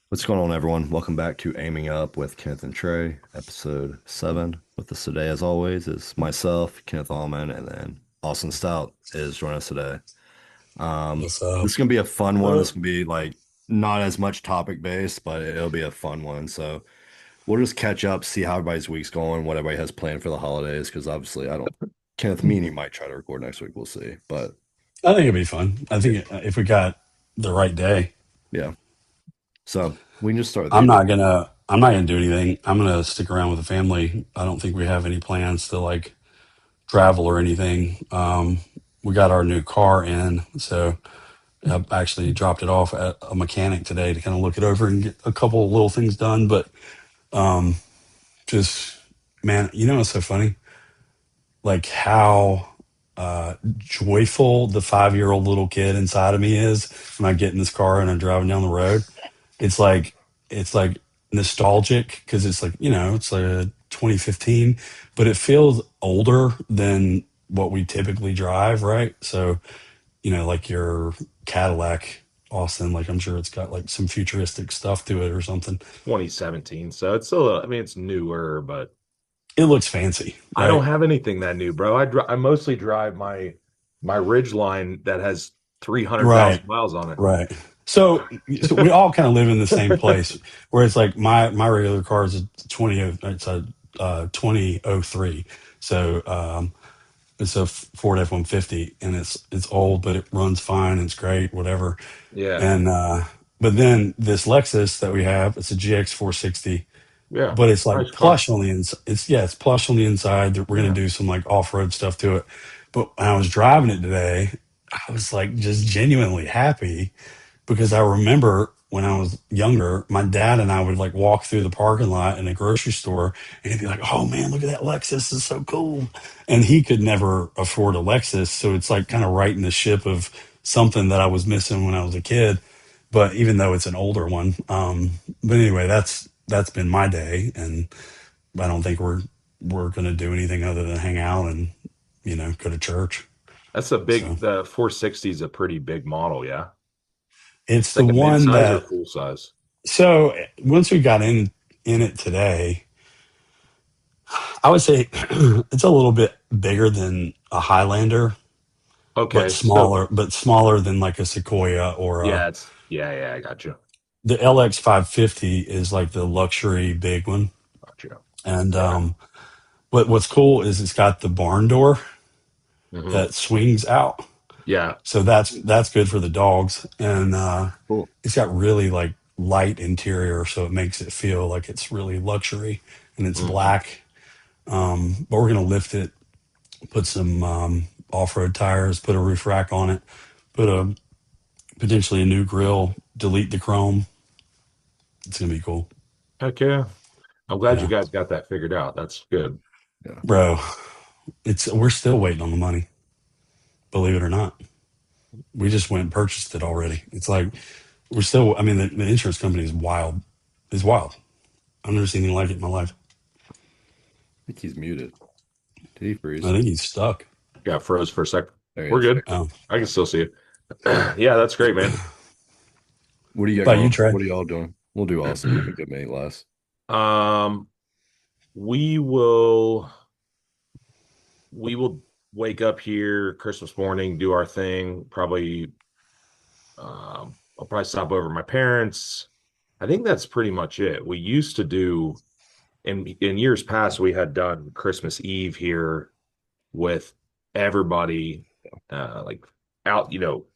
What's going on, everyone? Welcome back to Aiming Up with Kenneth and Trey, episode 7. With us today, as always, is myself, Kenneth Almond, and then Austin Stout is joining us today. What's This up? is gonna be a fun one. This Uh, can be like not as much topic based, but it'll be a fun one. So we'll just catch up, see how everybody's week's going, what everybody has planned for the holidays. Because obviously, I don't. Kenneth, me and you might try to record next week. We'll see. But I think it'd be fun. I yeah, think if we got the right day, yeah. So we can just start with I'm you. not gonna I'm not gonna do anything. I'm gonna stick around with the family. I don't think we have any plans to like travel or anything. We got our new car in, so I actually dropped it off at a mechanic today to kind of look it over and get a couple of little things done. But um, just man, it's so funny, like how joyful the 5-year-old little kid inside of me is when I get in this car and I'm driving down the road. It's like it's like nostalgic because it's like it's like a 2015, but it feels older than what we typically drive, right? So like your Cadillac, Austin, like I'm sure it's got like some futuristic stuff to it or something. 2017. So it's still, I mean, it's newer, but It looks fancy, I don't right? have anything that new, bro. I mostly drive my Ridge Line that has Right. 300,000 miles on it. Right. So we all kind of live in the same place where it's like my regular car is a 2003. So it's a Ford F-150 and it's old, but it runs fine and it's great, whatever. Yeah. And but then this Lexus that we have, it's a GX 460, Yeah. but it's like Nice car. plush on the inside. It's plush on the inside. We're gonna Yeah. do some like off-road stuff to it. But when I was driving it today, I was like just genuinely happy because I remember when I was younger, my dad and I would like walk through the parking lot in a grocery store and he'd be like, "Oh man, look at that Lexus. It's so cool." And he could never afford a Lexus. So it's like kind of righting the ship of something that I was missing when I was a kid. But even though it's an older one. But anyway, that's been my day. And I don't think we're gonna do anything other than hang out and, go to church. That's a So big, the 460 is a pretty big model. Yeah. it's the Like a one midsize or that full size. so once we got in it today, I would say it's a little bit bigger than a Highlander, Okay. So but smaller than like a Sequoia or yeah, yeah, I got you. the LX 550 is like the luxury big one. Got you. And Yeah. what's cool is it's got the barn door Hmm. that swings out. Yeah. So that's good for the dogs. And Cool. it's got really like light interior, so it makes it feel like it's really luxury and it's Hmm. black. But we're gonna lift it, put some off-road tires, put a roof rack on it, put a potentially a new grill, delete the chrome. It's gonna be cool. Heck yeah. I'm glad you Yeah, guys got that figured out. That's good. Yeah. bro. It's we're still waiting on the money. Believe it or not, we just went and purchased it already. It's like we're still. I mean, the insurance company is wild. Is wild. I've never seen anything like it in my life. I think he's muted. Did he I freeze? think he's stuck. Got froze for a sec. There he We're is. good. Oh, I can still see you. Yeah, that's great, man. What do you got about going you, on? Trey? What are y'all doing? We'll do Austin. You can get me last. Um, we will we will wake up here Christmas morning, do our thing. Probably I'll probably stop over at my parents. I think that's pretty much it. We used to do in years past, we had done Christmas Eve here with everybody, like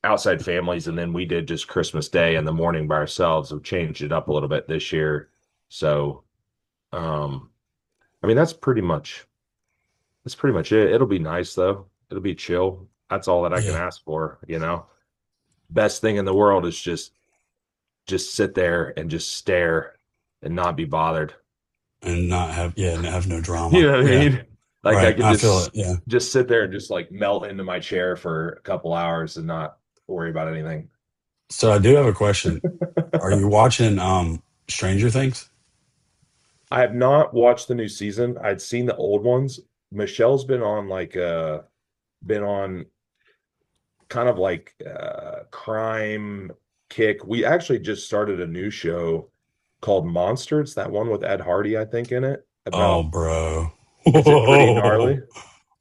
outside families, and then we did just Christmas Day in the morning by ourselves. We've changed it up a little bit this year. So um I mean that's pretty much it. It'll be nice though. It'll be chill. That's all that I can Yeah, ask for. Best thing in the world is just sit there and just stare and not be bothered. and not have and have no You drama. know what I Yeah, mean? Like I right. could I feel just it. Yeah. just sit there and just like melt into my chair for a couple hours and not worry about anything. So I do have a question. Are you watching Stranger Things? I have not watched the new season. I'd seen the old ones. Michelle's been on kind of like crime kick. We actually just started a new show. called Monster. It's that one with Ed Hardy, I think, in it. Oh, About bro. is it pretty gnarly?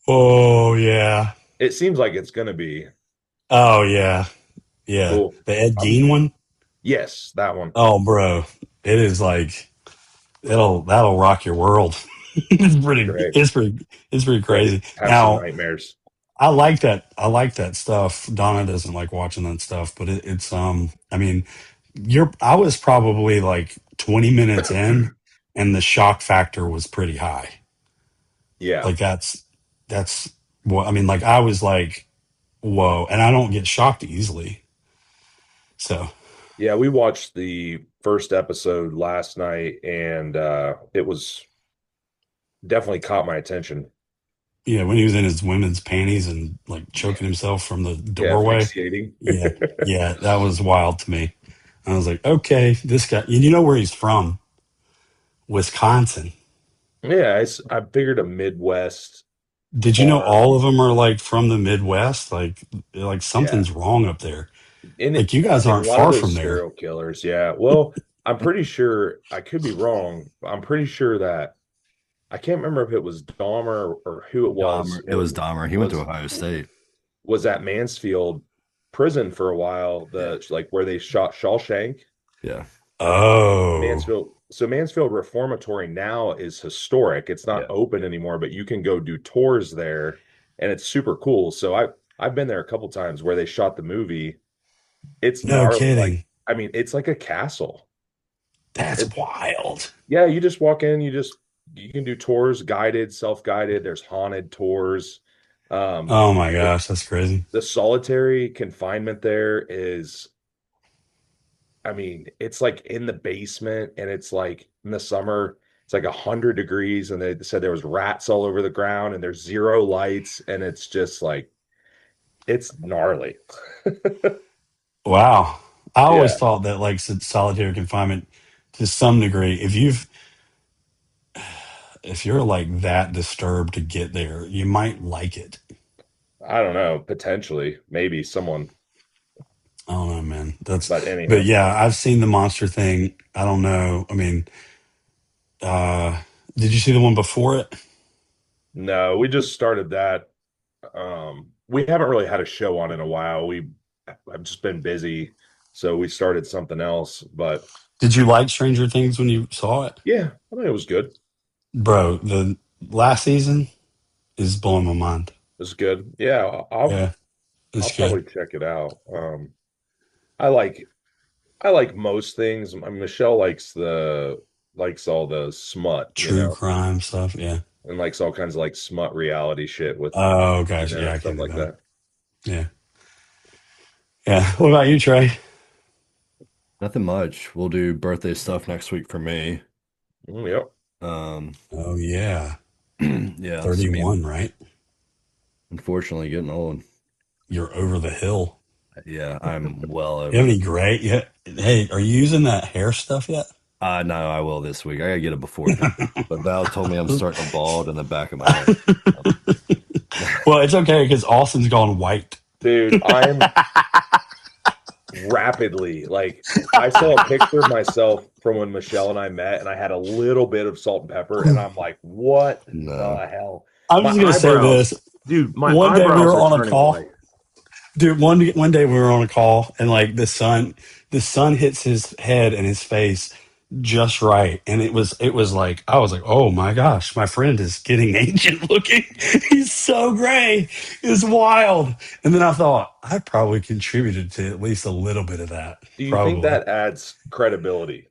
Oh, yeah. It seems like it's gonna be Oh, yeah. Yeah. cool. The Ed Um, Gein one? yes, that one. Oh, bro. It is like that'll rock your world. Great. It's pretty Ready to crazy. have some Now, nightmares. I like that stuff. Donna doesn't like watching that stuff, but it's I mean, I was probably like 20 minutes in and the shock factor was pretty high. Yeah. Like that's what I mean, like I was like, whoa, and I don't get shocked easily. So, Yeah, we watched the first episode last night and it was definitely caught my attention. yeah, when he was in his women's panties and like choking himself from the Yeah, doorway. asphyxiating. Yeah. Yeah, that was wild to me. I was like, okay, this guy, and you know where he's from? Wisconsin. Yeah, I figured a Midwest Did you know all of farm. them are like from the Midwest? Like Yeah. something's wrong up there. In Like you guys in a aren't lot of far those from there. serial killers, yeah. Well, I'm pretty sure I could be wrong, but I'm pretty sure that I can't remember if it was Dahmer or who it was Dahmer. It was Dahmer. He went to was Ohio State. was at Mansfield prison for a while, Yeah. the like where they shot Shawshank. Yeah. Oh, Mansfield. So Mansfield Reformatory now is historic. It's not Yeah. open anymore, but you can go do tours there and it's super cool. So I've been there a couple times where they shot the movie. It's no gnarly. Like, kidding. I mean, it's like a castle. That's It's wild. yeah, you just walk in, you can do tours, guided, self-guided. There's haunted tours. Um, Oh my the, gosh, that's crazy. the solitary confinement there is, I mean, it's like in the basement, and it's like in the summer, it's like 100 degrees, and they said there was rats all over the ground, and there's zero lights, and it's just like it's gnarly. Wow. I always Yeah, thought that like solitary confinement to some degree, if you're like that disturbed to get there, you might like it. I don't know, potentially, maybe someone, I don't know, man. but But anyhow, yeah, I've seen the monster thing. I don't know. I mean, uh, did you see the one before it? no, we just started that. We haven't really had a show on in a while. I've just been busy, so we started something else. But Did you like Stranger Things when you saw it? yeah, I think it was good. Bro, the last season is blowing my mind. It was good. Yeah, Yeah, I'll it's good. probably check it out. I like I like most things. Michelle likes all the smut, True crime stuff. Yeah. and likes all kinds of like smut reality shit with, Oh gosh, yeah, I can stuff do like that. that. Yeah, yeah. What about you, Trey? Nothing much. We'll do birthday stuff next week for me. Yep. Um, Oh yeah, yeah, so me, 31, right? unfortunately getting old. You're over the hill. Yeah, I'm well You have over any it. gray? Yeah. Hey, are you using that hair stuff yet? No, I will this week. I gotta get a before picture. But Val told me I'm starting to bald in the back of my head. Well, it's okay because Austin's gone white. Dude, I'm rapidly like I saw a picture of myself from when Michelle and I met, and I had a little bit of salt and pepper, and I'm like, what No. the hell? I'm My just gonna say eyebrows, this. dude, my One day we eyebrows were are on a turning call. white. Dude, one day we were on a call and like the sun hits his head and his face just right. And it was like I was like, oh my gosh, my friend is getting ancient looking. He's so gray. It's wild. And then I thought I probably contributed to at least a little bit of that. Do you think Probably. that adds credibility?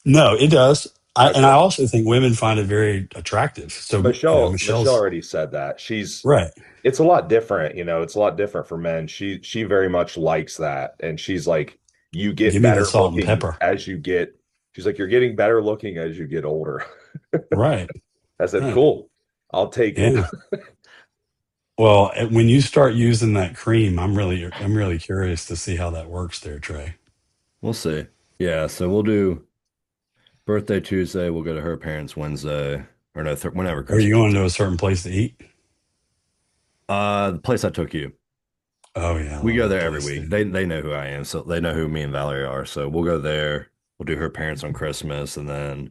No, it does. I Okay. also think women find it very attractive. So, Michelle Michelle's already said that. right. It's a lot different, it's a lot different for men. She very much likes that. And she's like, you get Give me the better salt and looking pepper. as you get, she's like, you're getting better looking as you get older. Right. I said, Right. cool. I'll take it. Yeah. Well, when you start using that cream, I'm really curious to see how that works there, Trey. We'll see. Yeah, so we'll do birthday Tuesday. We'll go to her parents Wednesday, or no, whenever Are you Christmas going is. to a certain place to eat? The place I took you. Oh yeah, I We love go that there every place, week. dude. They know who I am, so they know who me and Valerie are. So we'll go there. we'll do her parents on Christmas, and then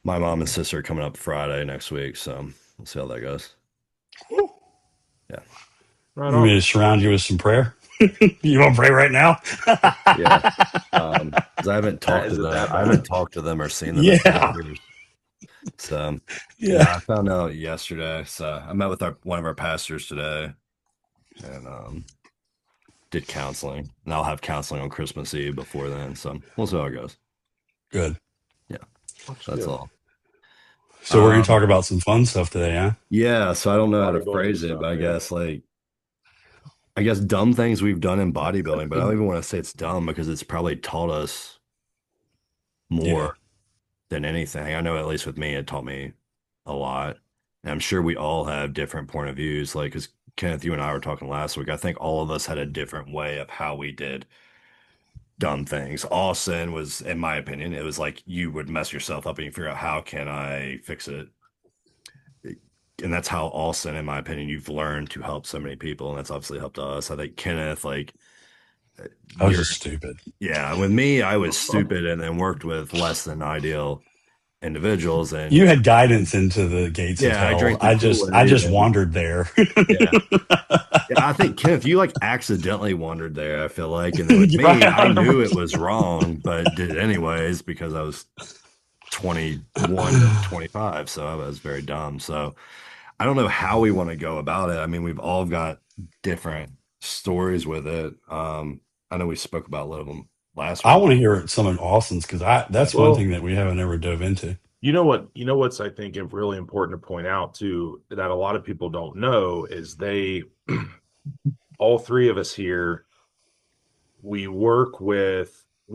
my mom and sister are coming up Friday next week. So we'll see how that goes. Yeah. Right You want me on. to surround you with some prayer? You want to pray right now? Yeah. 'Cause Is it that I haven't bad? talked to them or seen them in Yeah. years. So Yeah. yeah, I found out yesterday. So I met with one of our pastors today and did counseling. And I'll have counseling on Christmas Eve before then. So we'll see how it goes. Good. Yeah, That's that's good. all. So we're going to Um, talk about some fun stuff today, huh? yeah, so I don't know how to Bodybuilding phrase it, stuff, but yeah. I guess dumb things we've done in bodybuilding, but I don't even want to say it's dumb because it's probably taught us Yeah. more than anything. I know at least with me, it taught me a lot. And I'm sure we all have different point of views. Like, because Kenneth, you and I were talking last week, I think all of us had a different way of how we did dumb things. Austin was, in my opinion, it was like you would mess yourself up and you figure out how can I fix it. And that's how Austin, in my opinion, you've learned to help so many people, and that's obviously helped us. I think Kenneth, like I was you're, just stupid. yeah, with me, I was stupid and then worked with less than ideal individuals, and You had guidance into the gates of yeah, I hell. drank the I Kool-Aid, just and wandered there. yeah, yeah. I think Kenneth, you like accidentally wandered there. I feel like, and then with You're me, right, I knew it 100%. was wrong, but did it anyways because I was 21 to 25, so I was very dumb. So I don't know how we want to go about it. I mean, we've all got different stories with it. I know we spoke about a little of them last I week. want to hear some of Austin's because I that's one Well, thing that we haven't ever dove into. what's I think really important to point out too that a lot of people don't know is all three of us here, we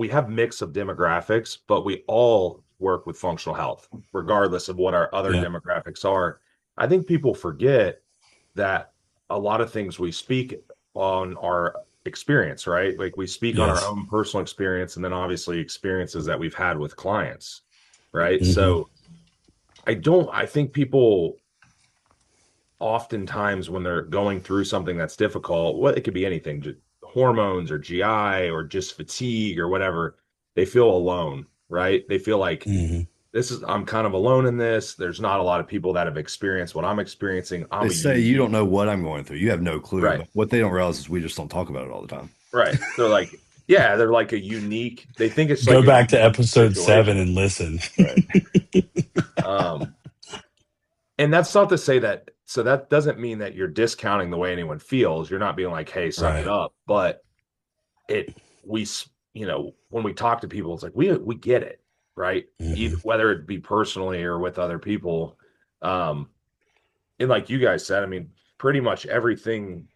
have mix of demographics, but we all work with functional health, regardless of what our other Yeah. demographics are. I think people forget that a lot of things we speak on our experience, right? Like we speak on our Yes. own personal experience and then obviously experiences that we've had with clients, right? Hmm. So I think people oftentimes when they're going through something that's difficult, what it could be anything, just hormones or GI or just fatigue or whatever, they feel alone, right? They feel like Hmm. I'm kind of alone in this. There's not a lot of people that have experienced what I'm experiencing. They I'm a say you don't unique, know what I'm going through. You have no clue. right? But what they don't realize is we just don't talk about it all the time. Right. They're like, yeah, they're like a unique, they think it's like Go a back to unique episode 7 situation. and listen. Right. Um, and that's not to say that, so that doesn't mean that you're discounting the way anyone feels. You're not being like, hey, suck it Right. up. But it, we, when we talk to people, it's like, we get it, right? Hmm. Either, whether it be personally or with other people. Um, and like you guys said, I mean, pretty much everything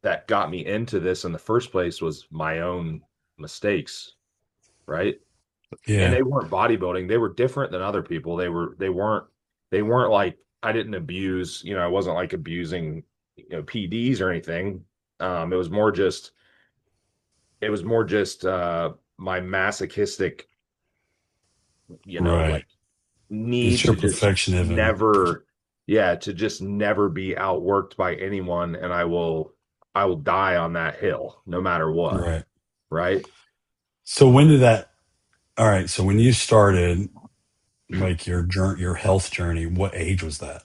that got me into this in the first place was my own mistakes, right? And Yeah. they weren't bodybuilding. They were different than other people. They weren't like I didn't abuse, I wasn't like abusing, PDs or anything. It was more just my masochistic, Right. like need It's your to just perfectionism. never, yeah, to just never be outworked by anyone. And I will die on that hill no matter what. Right. Right. So when did that all right, so when you started like your health journey, what age was that?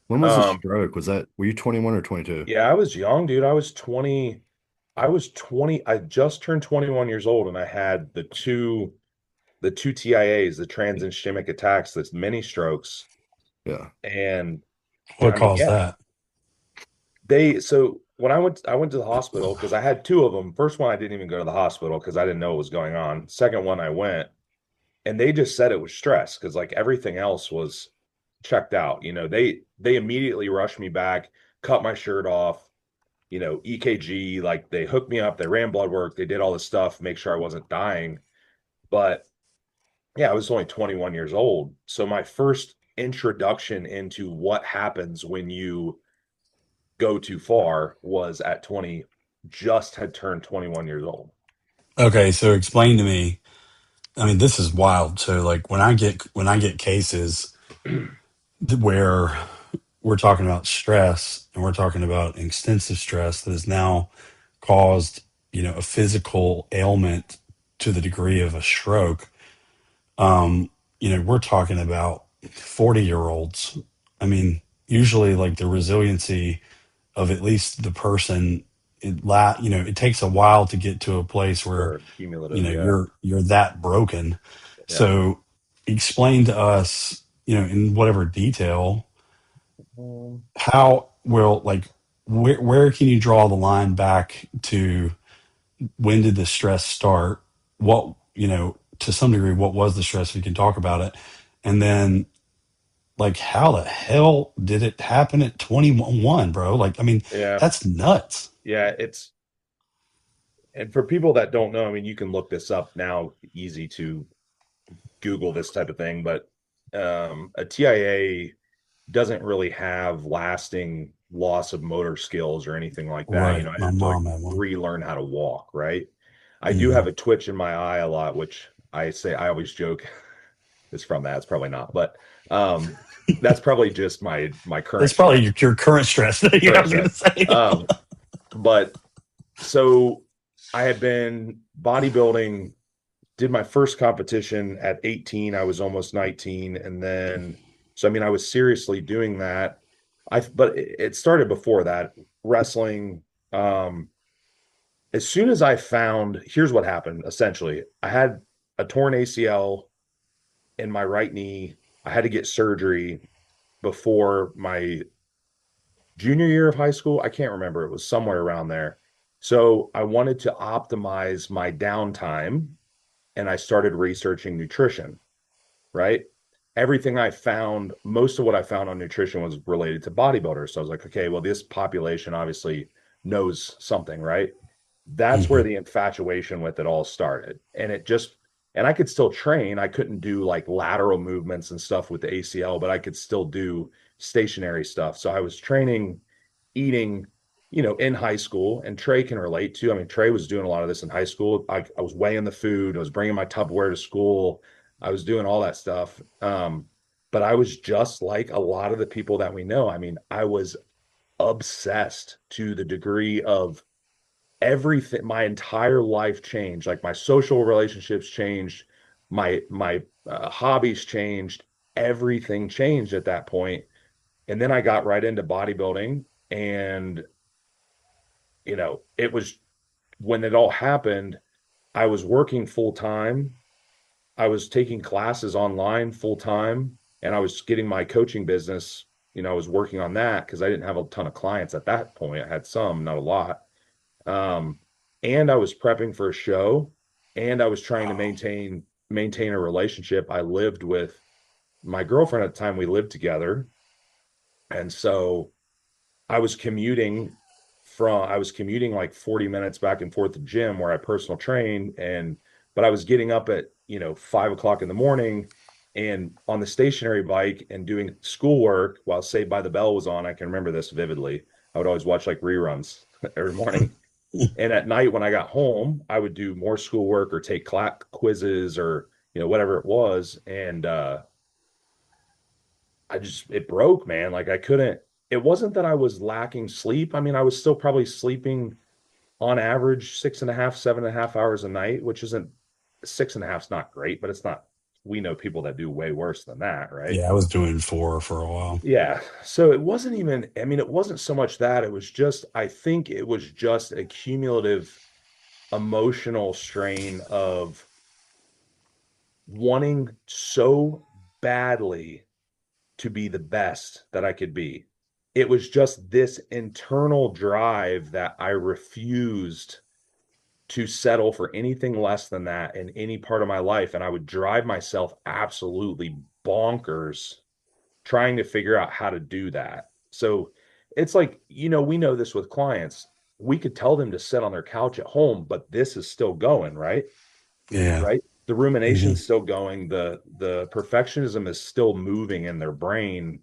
When was the Um, stroke? Were you 21 or 22? yeah, I was young, dude. I was 20. I just turned 21 years old and I had the two TIAs, the trans ischemic attacks, that's mini strokes. Yeah. What I mean, caused yeah, that? so when I went to the hospital because I had two of them. First one, I didn't even go to the hospital because I didn't know what was going on. Second one, I went and they just said it was stress because like everything else was checked out. They immediately rushed me back, cut my shirt off, EKG, like they hooked me up, they ran blood work, they did all this stuff, make sure I wasn't dying. But yeah, I was only 21 years old. So my first introduction into what happens when you go too far was at 20, just had turned 21 years old. Okay, so explain to me. I mean, this is wild. So like when I get cases where we're talking about stress and we're talking about extensive stress that has now caused, a physical ailment to the degree of a stroke, we're talking about 40-year-olds. I mean, usually like the resiliency of at least the person, it takes a while to get to a place where, Or cumulative, yeah. you're that broken. Yeah. So explain to us, in whatever detail, how will like where can you draw the line back to when did the stress start? What, to some degree, what was the stress? We can talk about it. And then, like, how the hell did it happen at 21, bro? Like, I mean, Yeah. that's nuts. Yeah. And for people that don't know, I mean, you can look this up now, easy to Google this type of thing, but a TIA doesn't really have lasting loss of motor skills or anything like that. Right. I My didn't have to like mom had one. relearn how to walk, right? I do Hmm. have a twitch in my eye a lot, which I always joke it's from that. It's probably not, but that's probably just my current That's probably stress. your current stress that I Current was going stress. to say. But so I had been bodybuilding, did my first competition at 18. I was almost 19. And then, so I mean, I was seriously doing that. But it started before that, wrestling. Um, as soon as I found, here's what happened essentially. I had a torn ACL in my right knee. I had to get surgery before my junior year of high school. I can't remember. It was somewhere around there. So I wanted to optimize my downtime and I started researching nutrition, right? Everything I found, most of what I found on nutrition was related to bodybuilders. So I was like, okay, well, this population obviously knows something, right? That's where Hmm. the infatuation with it all started. And I could still train. I couldn't do like lateral movements and stuff with the ACL, but I could still do stationary stuff. So I was training, eating, in high school, and Trey can relate to. I mean, Trey was doing a lot of this in high school. I was weighing the food, I was bringing my Tupperware to school, I was doing all that stuff. But I was just like a lot of the people that we know. I mean, I was obsessed to the degree of everything. My entire life changed. Like my social relationships changed, my hobbies changed, everything changed at that point. And then I got right into bodybuilding, and it was when it all happened, I was working full time. I was taking classes online full time, and I was getting my coaching business. I was working on that because I didn't have a ton of clients at that point. I had some, not a lot. Um, and I was prepping for a show, and I was trying to Wow. maintain a relationship. I lived with my girlfriend at the time. We lived together, and so I was commuting like 40 minutes back and forth to gym where I personal train. But I was getting up at 5 o'clock in the morning and on the stationary bike and doing schoolwork while Saved by the Bell was on. I can remember this vividly. I would always watch like reruns every morning. And at night when I got home, I would do more schoolwork or take quizzes or whatever it was. And it broke, man. Like I couldn't, it wasn't that I was lacking sleep. I mean, I was still probably sleeping on average 6.5, 7.5 hours a night, which isn't, 6.5 is not great, but it's not, we know people that do way worse than that, right? Yeah, I was doing 4 for a while. Yeah. So it wasn't even, I mean, it wasn't so much that, it was just, I think it was just a cumulative emotional strain of wanting so badly to be the best that I could be. It was just this internal drive that I refused to settle for anything less than that in any part of my life. And I would drive myself absolutely bonkers trying to figure out how to do that. So it's like, we know this with clients. We could tell them to sit on their couch at home, but this is still going, right? Yeah. Right. The Hmm. rumination's still going. The perfectionism is still moving in their brain.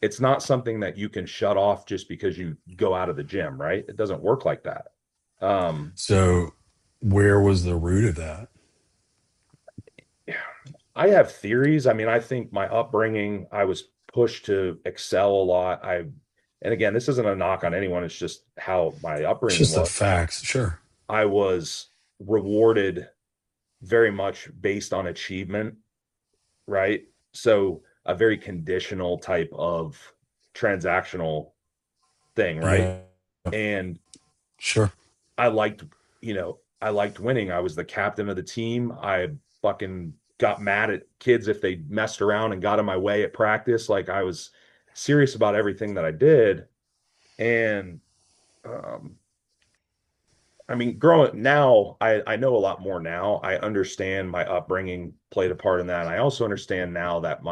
It's not something that you can shut off just because you go out of the gym, right? It doesn't work like that. Um, So, where was the root of that? I have theories. I mean, I think my upbringing, I was pushed to excel a lot. And again, this isn't a knock on anyone. It's just how my It's upbringing just the was. facts. Sure. I was rewarded very much based on achievement, right? So a very conditional type of transactional thing, right? Yeah, And sure. I liked, I liked winning. I was the captain of the team. I fucking got mad at kids if they messed around and got in my way at practice. Like I was serious about everything that I did. And um, I mean, growing now, I know a lot more now. I understand my upbringing played a part in that. I also understand now that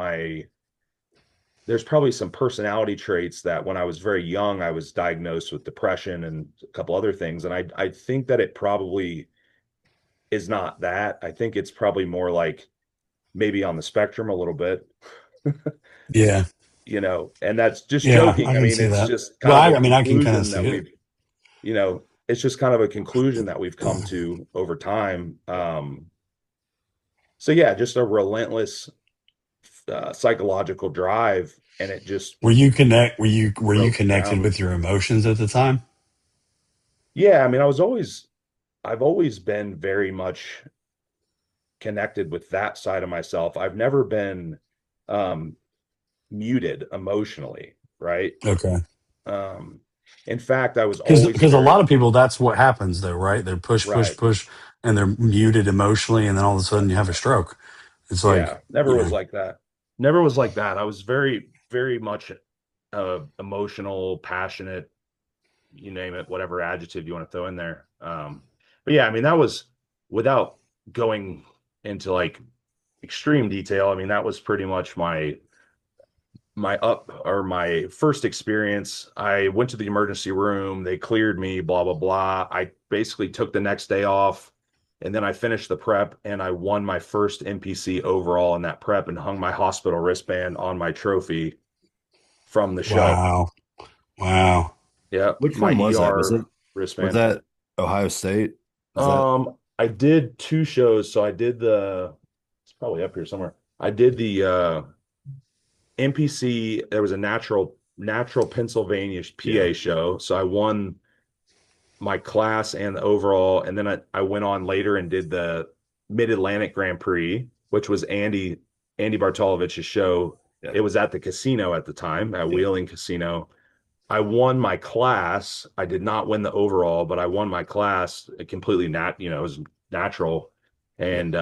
there's probably some personality traits that when I was very young, I was diagnosed with depression and a couple other things. And I think that it probably is not that. I think it's probably more like maybe on the spectrum a little bit, Yeah, and that's just yeah, joking. I I can mean, see it's that. just kind Well, of a I mean, I can kind of conclusion see that it. it's just kind of a conclusion that we've come to over time. So yeah, just a relentless psychological drive, and it just Were you broke me connected down. with your emotions at the time? Yeah, I mean, I've always been very much connected with that side of myself. I've never been um, muted emotionally, right? Okay. Um, in fact, I was Because always because a very lot of people, that's what happens though, right? They push, push, right. push, and they're muted emotionally, and then all of a sudden you have a stroke. It's like, Yeah, never you was know, like that. Never was like that. I was very, very much emotional, passionate, you name it, whatever adjective you want to throw in there. But yeah, I mean, that was without going into like extreme detail. I mean, that was pretty much my first experience. I went to the emergency room, they cleared me, blah blah blah. I basically took the next day off, and then I finished the prep and I won my first NPC overall in that prep and hung my hospital wristband on my trophy from the show. wow, wow. Yeah, Which my one was that? ER Was wristband. that Ohio State? Was that I did two shows. So I did it's probably up here somewhere. I did the NPC. There was a natural Pennsylvania yeah. PA show. So I won my class and the overall, and then I went on later and did the Mid Atlantic Grand Prix, which was Andy Bartolovich's show. Yeah. It was at the casino at the time, at Yeah. Wheeling Casino. I won my class. I did not win the overall, but I won my class completely it was natural. Yeah. And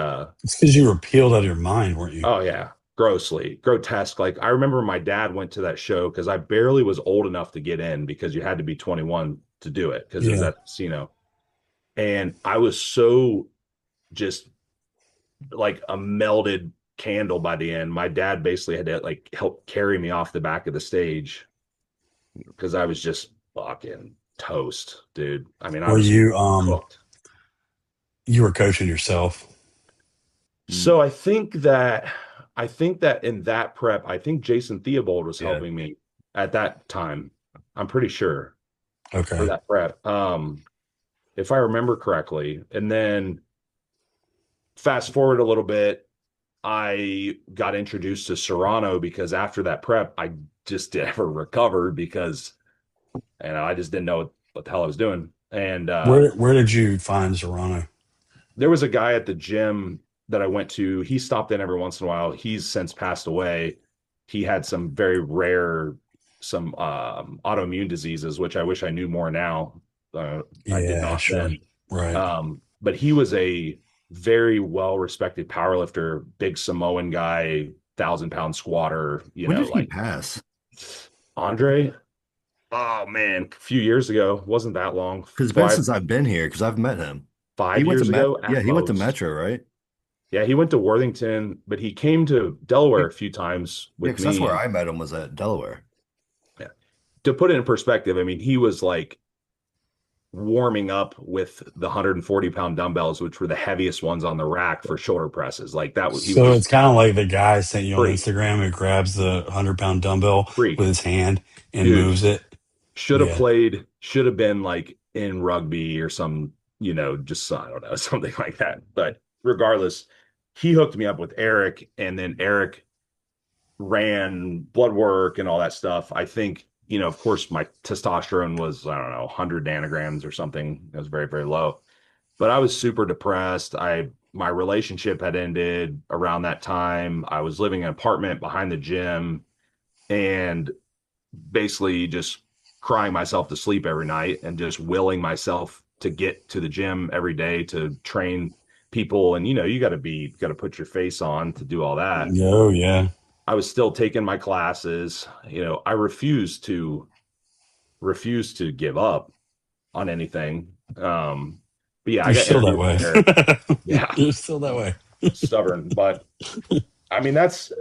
It's because you were peeled out of your mind, weren't you? oh yeah, grossly grotesque. Like I remember my dad went to that show because I barely was old enough to get in because you had to be 21 to do it because it was Yeah. at the casino. And I was so just like a melted candle by the end. My dad basically had to like help carry me off the back of the stage because I was just fucking toast, dude. I mean, I Were was you cooked. you were coaching yourself? Mm, So I think that in that prep, I think Jason Theobald was yeah. helping me at that time. I'm pretty sure for Okay. that prep. If I remember correctly. And then fast forward a little bit, I got introduced to Serrano because after that prep, I just never recovered because I just didn't know what the hell I was doing. And Where did you find Serrano? there was a guy at the gym that I went to. He stopped in every once in a while. He's since passed away. He had some very rare, some autoimmune diseases, which I wish I knew more now. I did Yeah, not sure. then. Right. But he was a very well respected powerlifter, big Samoan guy, 1,000 pound squatter, When did he like pass? Andre. Oh man, a few years ago, wasn't that long, Because it's been since I've been here, because I've met him. He five went to years Met. ago Yeah, at he went to most. Metro, right? Yeah, he went to Worthington, but he came to Yeah, Delaware a few times yeah, with because that's me. where And I met him was at Delaware. yeah, to put it in perspective, I mean, he was like warming up with the 140-pound dumbbells, which were the heaviest ones on the rack for shoulder presses. Like that was, he was So just it's kind of like the guy sent you on freak, Instagram who grabs the 100-pound dumbbell with freak, his hand and dude. moves it. Yeah. Should have been like in rugby or some, just I don't know, something like that. But regardless, he hooked me up with Eric, and then Eric ran blood work and all that stuff. I think, of course, my testosterone was, I don't know, 100 nanograms or something. It was very, very low. But I was super depressed. I my relationship had ended around that time. I was living in an apartment behind the gym and basically just crying myself to sleep every night and just willing myself to get to the gym every day to train people. And, got to put your face on to do all that. Oh yeah. I was still taking my classes. I refused to give up on anything. But yeah, I You're got still that introduced way. to Eric. Yeah, You're still that way. stubborn, but I mean that's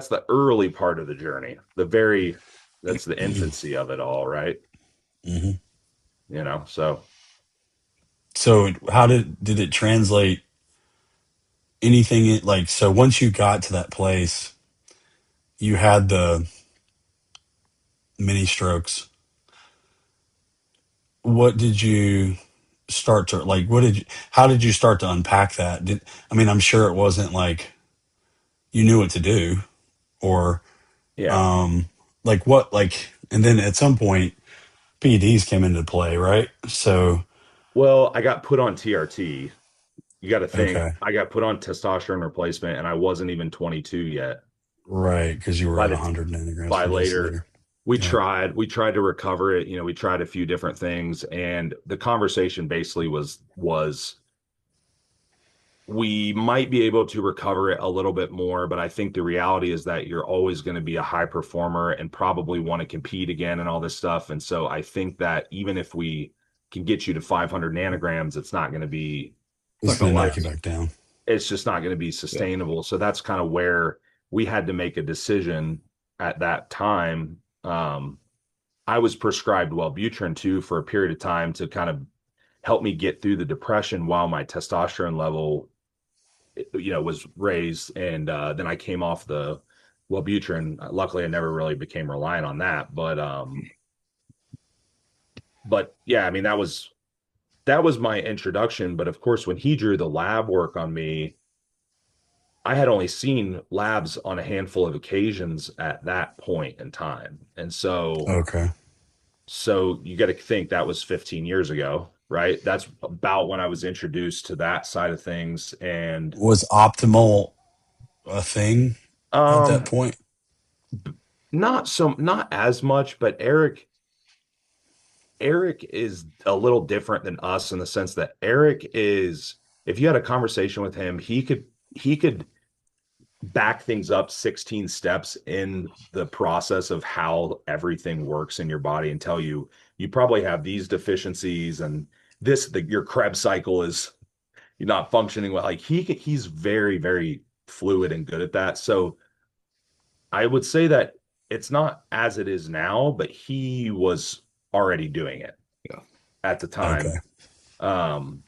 the early part of the journey. That's the infancy of it all, right? Hmm. So So how did it translate anything like, so once you got to that place, you had the mini strokes. What did you start to like, how did you start to unpack that? I mean, I'm sure it wasn't like you knew what to do, or yeah. um like what, like, and then at some point PEDs came into play, right? So Well, I got put on TRT. You got to think okay, I got put on testosterone replacement, and I wasn't even 22 yet. right, because you were By at the 100 nanograms by per later, deciliter. we Yeah. tried to recover it. We tried a few different things, and the conversation basically was we might be able to recover it a little bit more, but I think the reality is that you're always going to be a high performer and probably want to compete again and all this stuff. And so I think that even if we can get you to 500 nanograms, it's not going to be, It's It's not gonna gonna knock you last. back down. it's just not going to be Yeah. sustainable. So that's kind of where we had to make a decision at that time. I was prescribed Wellbutrin too for a period of time to kind of help me get through the depression while my testosterone level was raised, and then I came off the Wellbutrin. Luckily, I never really became reliant on that, but yeah, I mean that was my introduction. But of course, when he drew the lab work on me, I had only seen labs on a handful of occasions at that point in time, and Okay. so you got to think that was 15 years ago, right? That's about when I was introduced to that side of things, and Was optimal a thing at that um, point? not as much, but Eric is a little different than us in the sense that Eric is, if you had a conversation with him, he could back things up 16 steps in the process of how everything works in your body and tell you you probably have these deficiencies and your Krebs cycle is you're not functioning well. Like he's very, very fluid and good at that. So I would say that it's not as it is now, but he was already doing it Yeah. at the Okay. time. Um,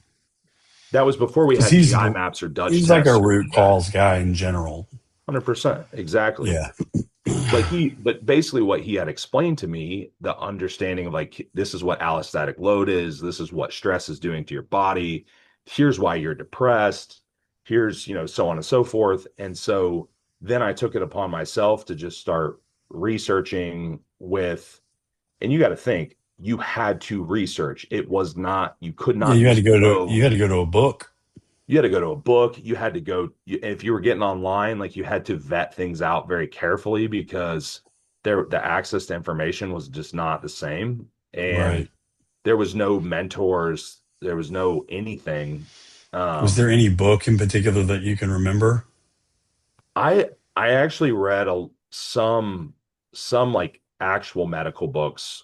that was before we Because had GI maps or Dutch he's like a tests or any root of that. cause guy in general. 100%. Exactly. Yeah. But basically what he had explained to me, the understanding of like, this is what allostatic load is, this is what stress is doing to your body, here's why you're depressed, here's, so on and so forth. And so then I took it upon myself to just start researching and you got to think, you had to research. It was not, you could Yeah, not just you go, had to go to a book. you had to go to a book. You had to go, if you were getting online, like you had to vet things out very carefully because the access to information was just not the same. And Right. there was no mentors, there was no anything. Was there Um, any book in particular that you can remember? I actually read some like actual medical books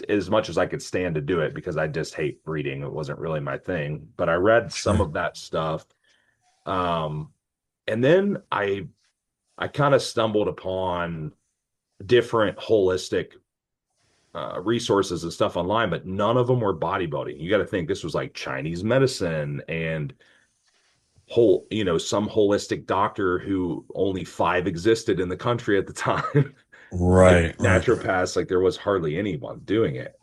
as much as I could stand to do it because I just hate reading. It wasn't really my thing, but I read some Sure. of that stuff. Um, and then I kind of stumbled upon different holistic resources and stuff online, but none of them were bodybuilding. You got to think this was like Chinese medicine and some holistic doctor who only five existed in the country at the time. Like Right. Right. naturopaths, like there was hardly anyone doing it,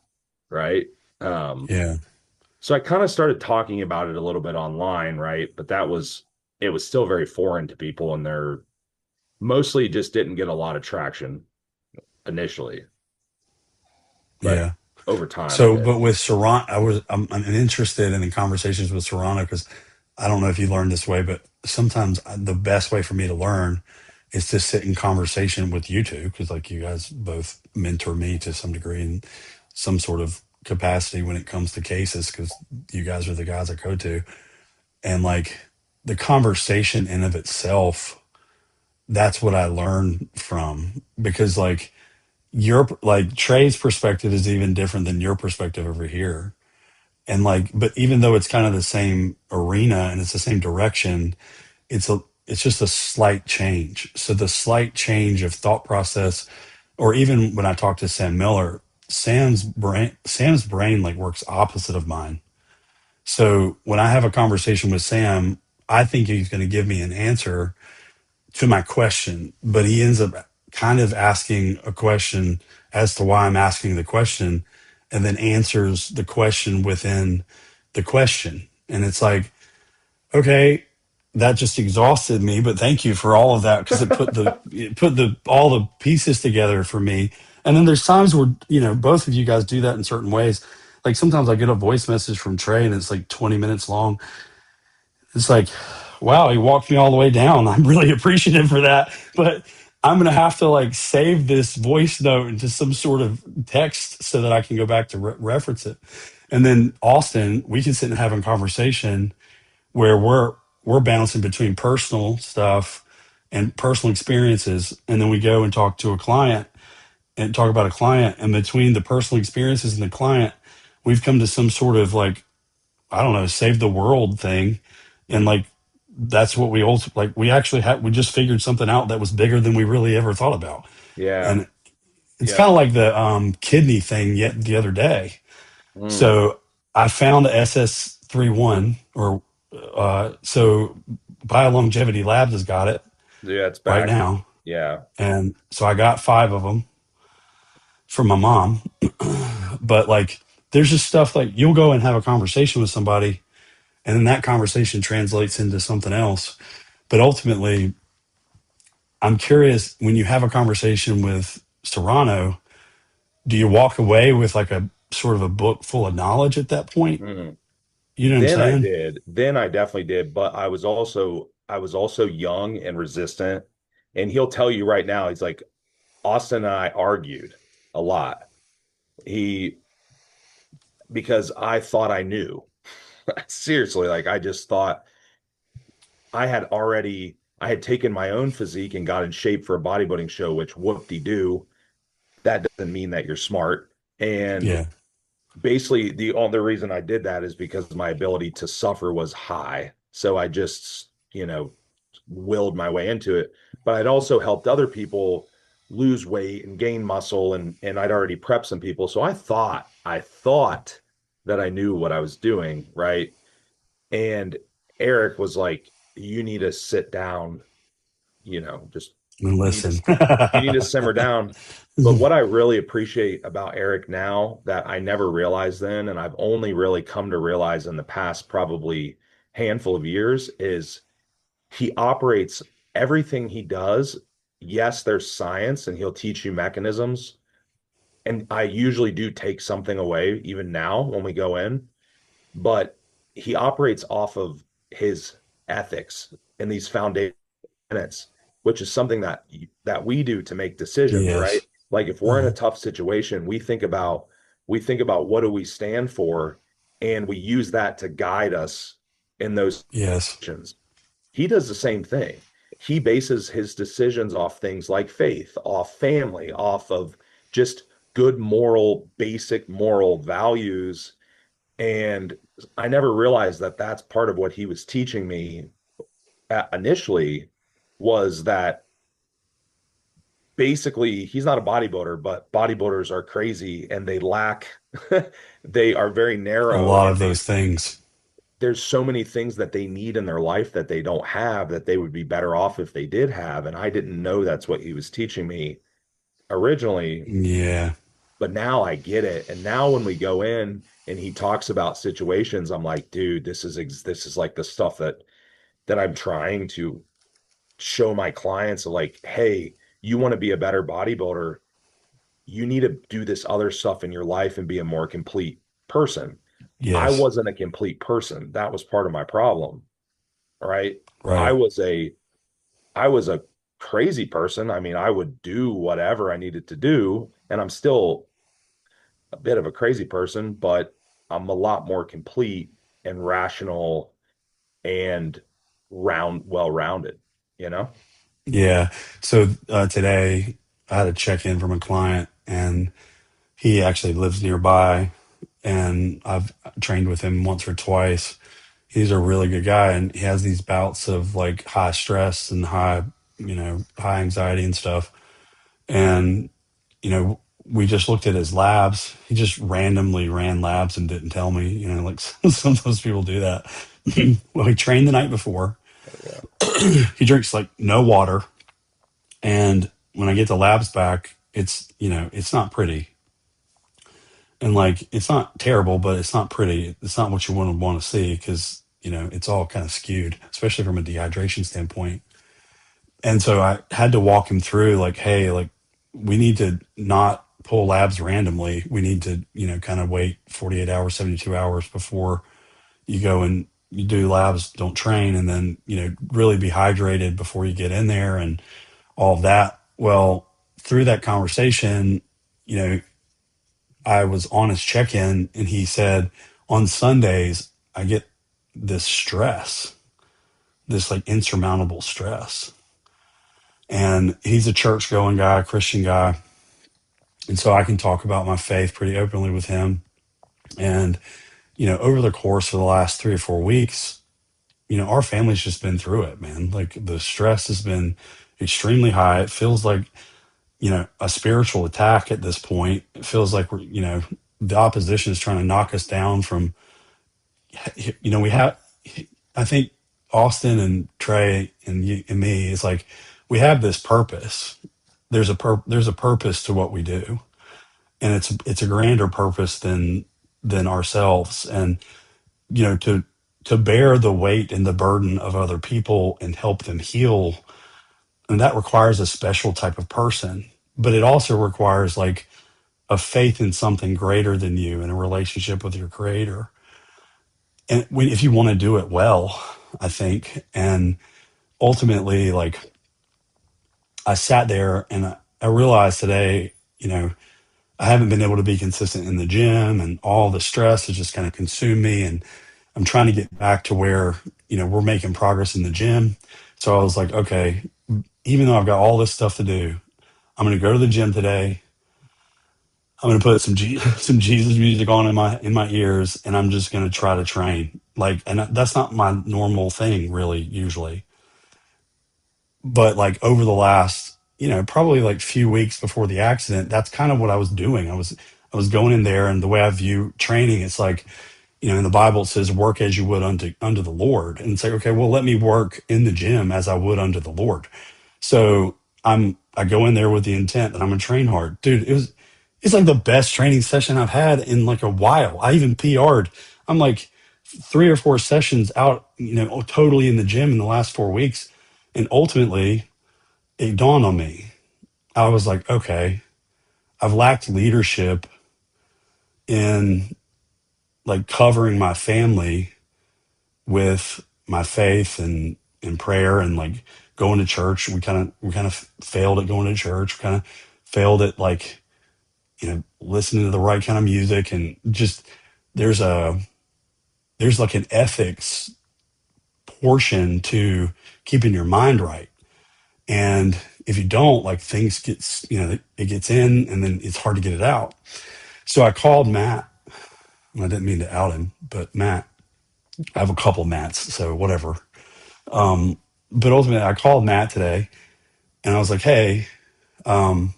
right? Um, Yeah. so I kind of started talking about it a little bit online, right? But it was still very foreign to people, and they're mostly just didn't get a lot of traction initially, but Yeah. over time it So, did. but with I'm interested in the conversations with Serrano because I don't know if you learned this way, but sometimes the best way for me to learn is to sit in conversation with you two, because like you guys both mentor me to some degree in some sort of capacity when it comes to cases, because you guys are the guys I go to. And like the conversation in of itself, that's what I learn from, because like your like Trey's perspective is even different than your perspective over here. And like, but even though it's kind of the same arena and it's the same direction, it's just a slight change. So the slight change of thought process, or even when I talk to Sam Miller, Sam's brain like works opposite of mine. So when I have a conversation with Sam, I think he's going to give me an answer to my question, but he ends up kind of asking a question as to why I'm asking the question, and then answers the question within the question. And it's like, okay, that just exhausted me, but thank you for all of that, because it put the all the pieces together for me. And then there's times where, both of you guys do that in certain ways. Like sometimes I get a voice message from Trey and it's like 20 minutes long. It's like, wow, he walked me all the way down. I'm really appreciative for that. But I'm going to have to like save this voice note into some sort of text so that I can go back to reference it. And then Austin, we can sit and have a conversation where we're bouncing between personal stuff and personal experiences, and then we go and talk to a client and talk about a client, and between the personal experiences and the client, we've come to some sort of like, I don't know, save the world thing. And Mm. like that's what we also like, we actually had, we just figured something out that was bigger than we really ever thought about. Yeah. And it's kind Yep. of like the kidney thing yet the other day. Mm. So I found a SS31, or so BioLongevity Labs has got it Yeah, it's right back. now. Yeah. And so I got 5 of them for my mom. But like, there's just stuff like you'll go and have a conversation with somebody, and then that conversation translates into something else. But ultimately, I'm curious, when you have a conversation with Serrano, do you walk away with like a sort of a book full of knowledge at that point? Mm. You know what I'm Then I saying? did. Then I definitely did. But I was also young and resistant. And he'll tell you right now, he's like, Austin and I argued a lot. He Because I thought I knew. Seriously, like I just thought I had taken my own physique and got in shape for a bodybuilding show, which whoop-de-doo, that doesn't mean that you're smart. And Yeah. basically the only reason I did that is because my ability to suffer was high. So I just, willed my way into it. But I'd also helped other people lose weight and gain muscle, and I'd already prepped some people. So I thought that I knew what I was doing, right? And Eric was like, you need to sit down, just And you need to listen. you need to simmer down. But what I really appreciate about Eric now that I never realized then, and I've only really come to realize in the past probably handful of years, is he operates everything he does. Yes, there's science and he'll teach you mechanisms. And I usually do take something away, even now when we go in, but he operates off of his ethics and these foundations, which is something that we do to make decisions, right? Yes. Like if we're in a Uh-huh. tough situation, we think about what do we stand for, and we use that to guide us in those Yes. decisions. He does the same thing. He bases his decisions off things like faith, off family, off of just good moral, basic moral values. And I never realized that that's part of what he was teaching me initially, was that basically he's not a bodybuilder, but bodybuilders are crazy and they lack, they are very A narrow, lot and of those things. there's so many things that they need in their life that they don't have, that they would be better off if they did have. And I didn't know that's what he was teaching me originally, Yeah. but now I get it. And now when we go in and he talks about situations, I'm like, dude, this is like the stuff that I'm trying to show my clients, like, hey, you want to be a better bodybuilder, you need to do this other stuff in your life and be a more complete person. I Yes. wasn't a complete person. That was part of my problem. right? I Right. was a I was a crazy person. I mean, I would do whatever I needed to do, and I'm still a bit of a crazy person, but I'm a lot more complete and rational and well-rounded, you know? Yeah. So today I had a check in from a client, and he actually lives nearby, and I've trained with him once or twice. He's a really good guy, and he has these bouts of like high stress and high anxiety and stuff. And, we just looked at his labs. He just randomly ran labs and didn't tell me, like some of those people do that. Well, he trained the night before. Yeah. He drinks like no water. And when I get the labs back, it's not pretty. And like, it's not terrible, but it's not pretty. It's not what you want to see because, it's all kind of skewed, especially from a dehydration standpoint. And so I had to walk him through like, hey, like we need to not pull labs randomly. We need to, kind of wait 48 hours, 72 hours before you go and you do labs, don't train, and then, really be hydrated before you get in there and all of that. Well, through that conversation, you know, I was on his check in and he said, on Sundays, I get this stress, this like insurmountable stress. And he's a church going guy, a Christian guy. And so I can talk about my faith pretty openly with him. And, over the course of the last 3 or 4 weeks, our family's just been through it, man. Like the stress has been extremely high. It feels like, a spiritual attack at this point. It feels like the opposition is trying to knock us down from, we have, I think Austin and Trey and you and me is like, we have this purpose. There's a purpose to what we do, and it's a grander purpose than ourselves. And to bear the weight and the burden of other people and help them heal, and that requires a special type of person, but it also requires like a faith in something greater than you and a relationship with your creator. And if you want to do it well, I think. And ultimately, like I sat there and I realized today, I haven't been able to be consistent in the gym, and all the stress has just kind of consumed me. And I'm trying to get back to where, we're making progress in the gym. So I was like, okay, even though I've got all this stuff to do, I'm going to go to the gym today. I'm going to put some Jesus music on in my ears, and I'm just going to try to train. Like, and that's not my normal thing, really, usually. But like over the last, probably like few weeks before the accident, that's kind of what I was doing. I was going in there, and the way I view training, it's like, in the Bible it says, "Work as you would unto the Lord," and it's like, okay, well, let me work in the gym as I would unto the Lord. So I go in there with the intent that I'm gonna train hard, dude. It's like the best training session I've had in like a while. I even PR'd. I'm like 3 or 4 sessions out, totally in the gym in the last 4 weeks, and ultimately it dawned on me. I was like, okay, I've lacked leadership in like covering my family with my faith and prayer and like going to church. We kind of failed at going to church. We kind of failed at like, listening to the right kind of music, and just there's a there's like an ethics portion to keeping your mind right. And if you don't, like things gets, it gets in and then it's hard to get it out. So I called Matt. I didn't mean to out him, but Matt, I have a couple Matts, so whatever. But ultimately, I called Matt today, and I was like, "Hey, um,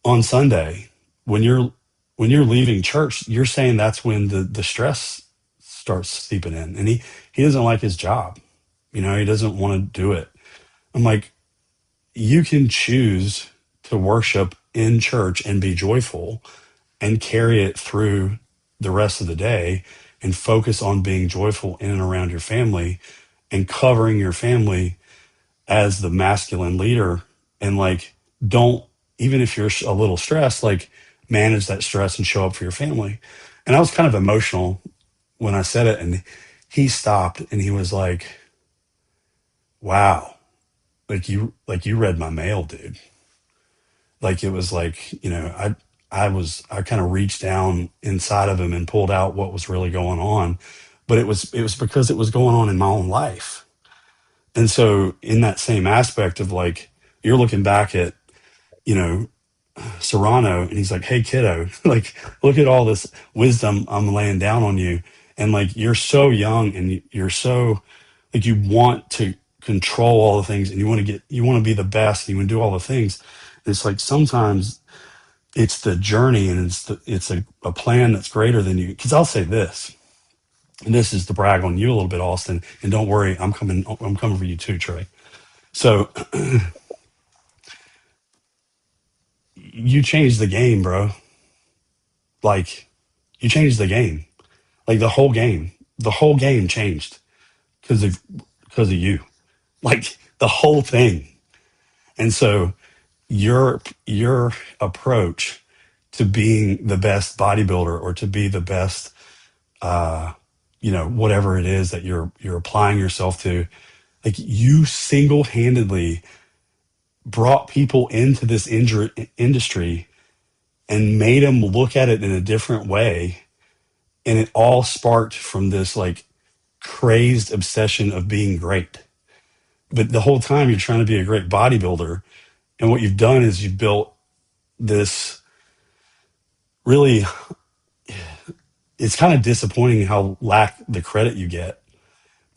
on Sunday, when you're when you're leaving church, you're saying that's when the stress starts seeping in, and he doesn't like his job. He doesn't want to do it." I'm like, "You can choose to worship in church and be joyful, and carry it through the rest of the day, and focus on being joyful in and around your family, and covering your family as the masculine leader, and like don't, even if you're a little stressed, like manage that stress and show up for your family." And I was kind of emotional when I said it, and he stopped and he was like, wow, like you read my mail, dude. Like it was like, I kind of reached down inside of him and pulled out what was really going on. But it was because it was going on in my own life. And so in that same aspect of like, you're looking back at, you know, Serrano, and he's like, "Hey kiddo, like look at all this wisdom I'm laying down on you." And like you're so young and you're so like you want to control all the things and you want to be the best and you want to do all the things. And it's like sometimes it's the journey and it's a plan that's greater than you. Because I'll say this, and this is to brag on you a little bit, Austin. And don't worry, I'm coming for you too, Trey. So you changed the game, bro. Like you changed the game. Like the whole game changed because of you. Like the whole thing. And so your approach to being the best bodybuilder or to be the best whatever it is that you're applying yourself to, like you single-handedly brought people into this industry and made them look at it in a different way, and it all sparked from this like crazed obsession of being great. But the whole time you're trying to be a great bodybuilder, and what you've done is you've built this really, it's kind of disappointing how lack the credit you get.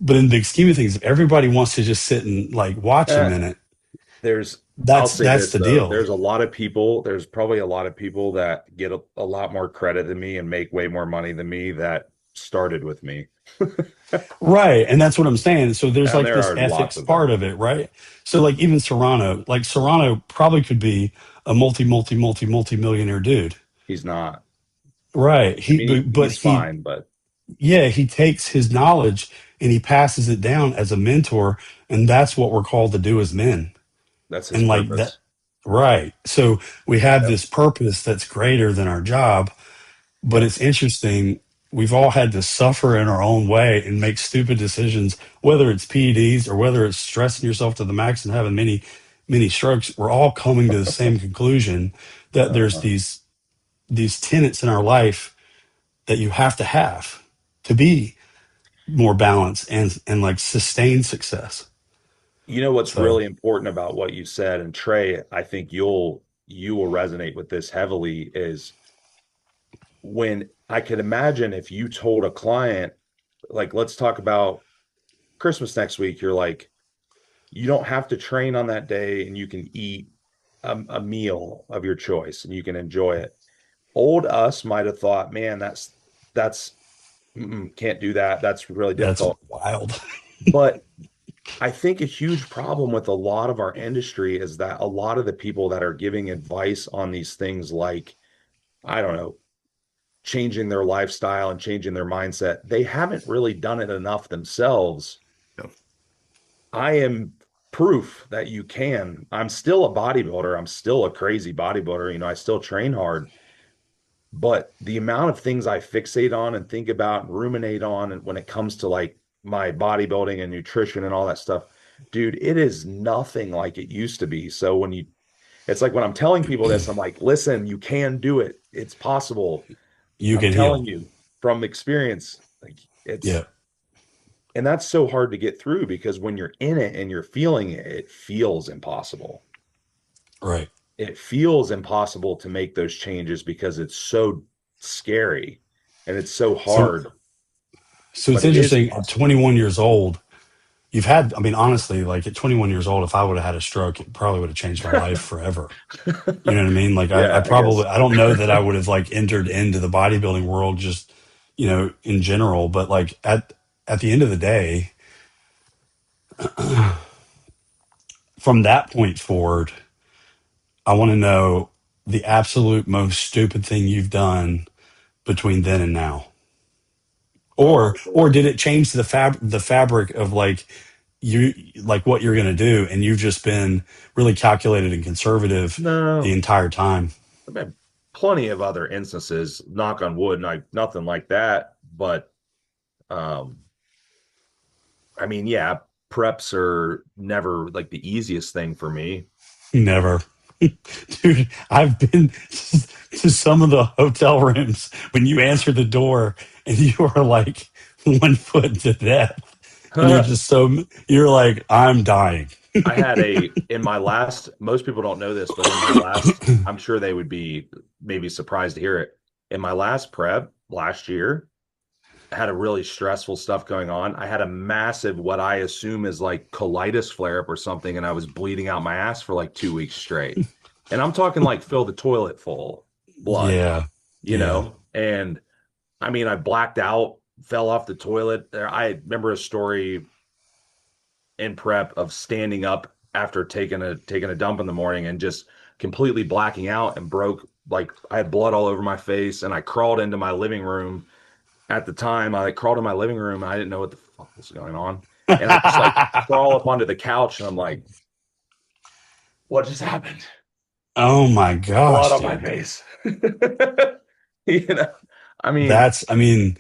But in the big scheme of things, if everybody wants to just sit and like watch a Eh, minute, there's, I'll that's say that's this the though, deal. there's a lot of people, there's probably a lot of people that get a lot more credit than me and make way more money than me that started with me. Right. And that's what I'm saying. So there's And like there this are lots ethics of them. part of it, right? So like even Serrano, like Serrano probably could be a multi millionaire dude. He's not. Right. I He mean, but he's he fine, but yeah, he takes his knowledge and he passes it down as a mentor, and that's what we're called to do as men. that's his And like that, purpose. right. So we have Yep. this purpose that's greater than our job. But Yep. it's interesting. We've all had to suffer in our own way and make stupid decisions, whether it's PEDs or whether it's stressing yourself to the max and having many strokes. We're all coming to the same conclusion that there's Uh, these tenets in our life that you have to be more balanced and like sustain success. you know what's So really important about what you said, and Trey, I think you will resonate with this heavily, is when I could imagine if you told a client, like, let's talk about Christmas next week, you're like, you don't have to train on that day and you can eat a meal of your choice and you can enjoy it. Old us might have thought, man, that's can't do that. That's really that's difficult. wild. But I think a huge problem with a lot of our industry is that a lot of the people that are giving advice on these things, like, I don't know, changing their lifestyle and changing their mindset, they haven't really done it enough themselves. Yeah. I am proof that you can. I'm still a bodybuilder. I'm still a crazy bodybuilder. I still train hard, but the amount of things I fixate on and think about and ruminate on, and when it comes to like my bodybuilding and nutrition and all that stuff, dude, it is nothing like it used to be. So it's like when I'm telling people this, I'm like, listen, you can do it. It's possible. You I'm can telling heal. you from experience. Like Yeah. and that's so hard to get through because when you're in it and you're feeling it, it feels impossible. Right. It feels impossible to make those changes because it's so scary and it's so So hard, so but it's it is interesting at possible. 21 years old. You've had, I mean, honestly, like at 21 years old, if I would have had a stroke, it probably would have changed my life forever. You know what I mean? Like I Yeah, I probably, guess. I don't know that I would have like entered into the bodybuilding world just, in general, but like at the end of the day, from that point forward, I want to know the absolute most stupid thing you've done between then and now. Or Oh, did it change the fabric of like you like what you're going to do, and you've just been really calculated and conservative the no, entire time? I've had plenty of other instances, knock on wood, like nothing like that. But um, I mean, yeah, preps are never like the easiest thing for me. Never. Dude, I've been to some of the hotel rooms when you answer the door and you are like 1 foot to death. And you're just you're like, I'm dying. I had in my last, most people don't know this, but in my last, I'm sure they would be maybe surprised to hear it. In my last prep last year, I had a really stressful stuff going on. I had a massive, what I assume is like colitis flare up or something, and I was bleeding out my ass for like 2 weeks straight. And I'm talking like fill the toilet full blood, Yeah. you Yeah. know? And I mean, I blacked out, fell off the toilet. I remember a story in prep of standing up after taking a dump in the morning and just completely blacking out and broke, like I had blood all over my face, and I crawled into my living room. At the time, I like crawled in my living room and I didn't know what the fuck was going on. And I just like crawl up onto the couch and I'm like, what just happened? Oh my Blood gosh, on my dude. face. You know, I mean, That's, I mean,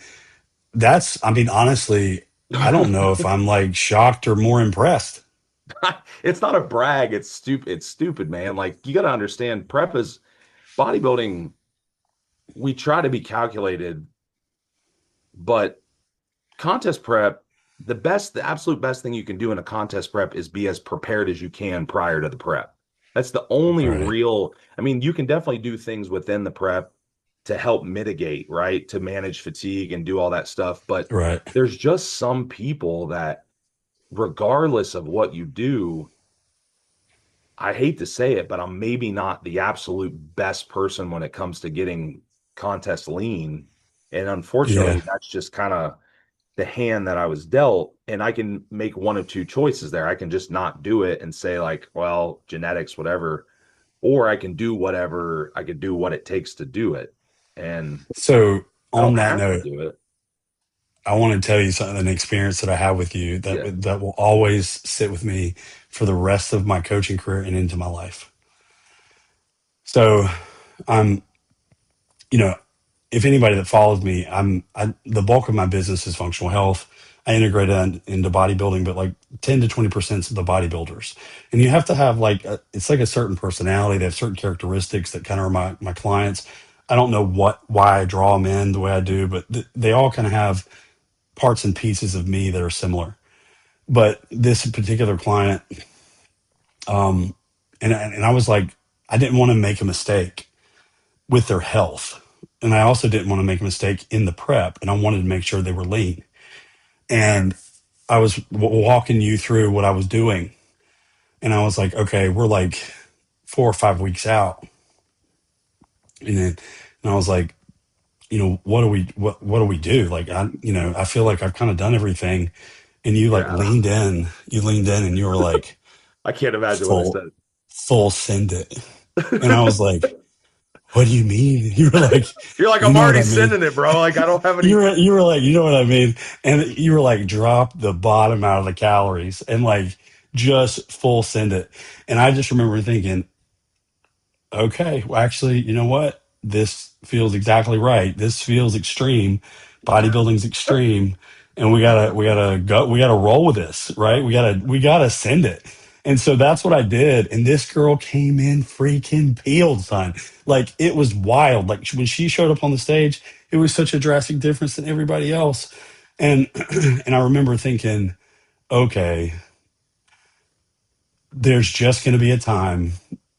honestly, I don't know if I'm like shocked or more impressed. it's not a brag. It's stupid. It's stupid, man. Like you got to understand, prep is bodybuilding. We try to be calculated, but contest prep, the absolute best thing you can do in a contest prep is be as prepared as you can prior to the prep. That's the only Right. real, I mean, you can definitely do things within the prep to help mitigate, right? To manage fatigue and do all that stuff. But Right. there's just some people that, regardless of what you do, I hate to say it, but I'm maybe not the absolute best person when it comes to getting contest lean. And Yeah. unfortunately, that's just kind of the hand that I was dealt. And I can make one of two choices there. I can just not do it and say, like, well, genetics, whatever, or I can do whatever, I could do what it takes to do it. And So I on don't that have to note, do it. I want to tell you something, an experience that I have with you Yeah. that will always sit with me for the rest of my coaching career and into my life. So I'm, you know, if anybody that follows me, the bulk of my business is functional health. I integrate it into bodybuilding, but like 10 to 20% of the bodybuilders. And you have to have like, it's like a certain personality. They have certain characteristics that kind of are my clients. I don't know why I draw them in the way I do, but they all kind of have parts and pieces of me that are similar. But this particular client, um, and I was like, I didn't want to make a mistake with their health. And I also didn't want to make a mistake in the prep, and I wanted to make sure they were lean. And I was walking you through what I was doing, and I was like, okay, we're like 4 or 5 weeks out, and I was like, what do we do? Like, I feel like I've kind of done everything, and you like Yeah. you leaned in, and you were like, I can't imagine what I full, said. full send it, and I was like, what do you mean? You were like, You're like, you I'm know what already I mean? sending it, bro. Like, I don't have any. You were like, you know what I mean? And you were like, drop the bottom out of the calories and like just full send it. And I just remember thinking, okay, well, actually, you know what? This feels exactly right. This feels extreme. Bodybuilding's extreme. And we gotta roll with this, right? We gotta send it. And so that's what I did. And this girl came in freaking peeled, son. Like it was wild. Like when she showed up on the stage, it was such a drastic difference than everybody else. And and I remember thinking, okay, there's just going to be a time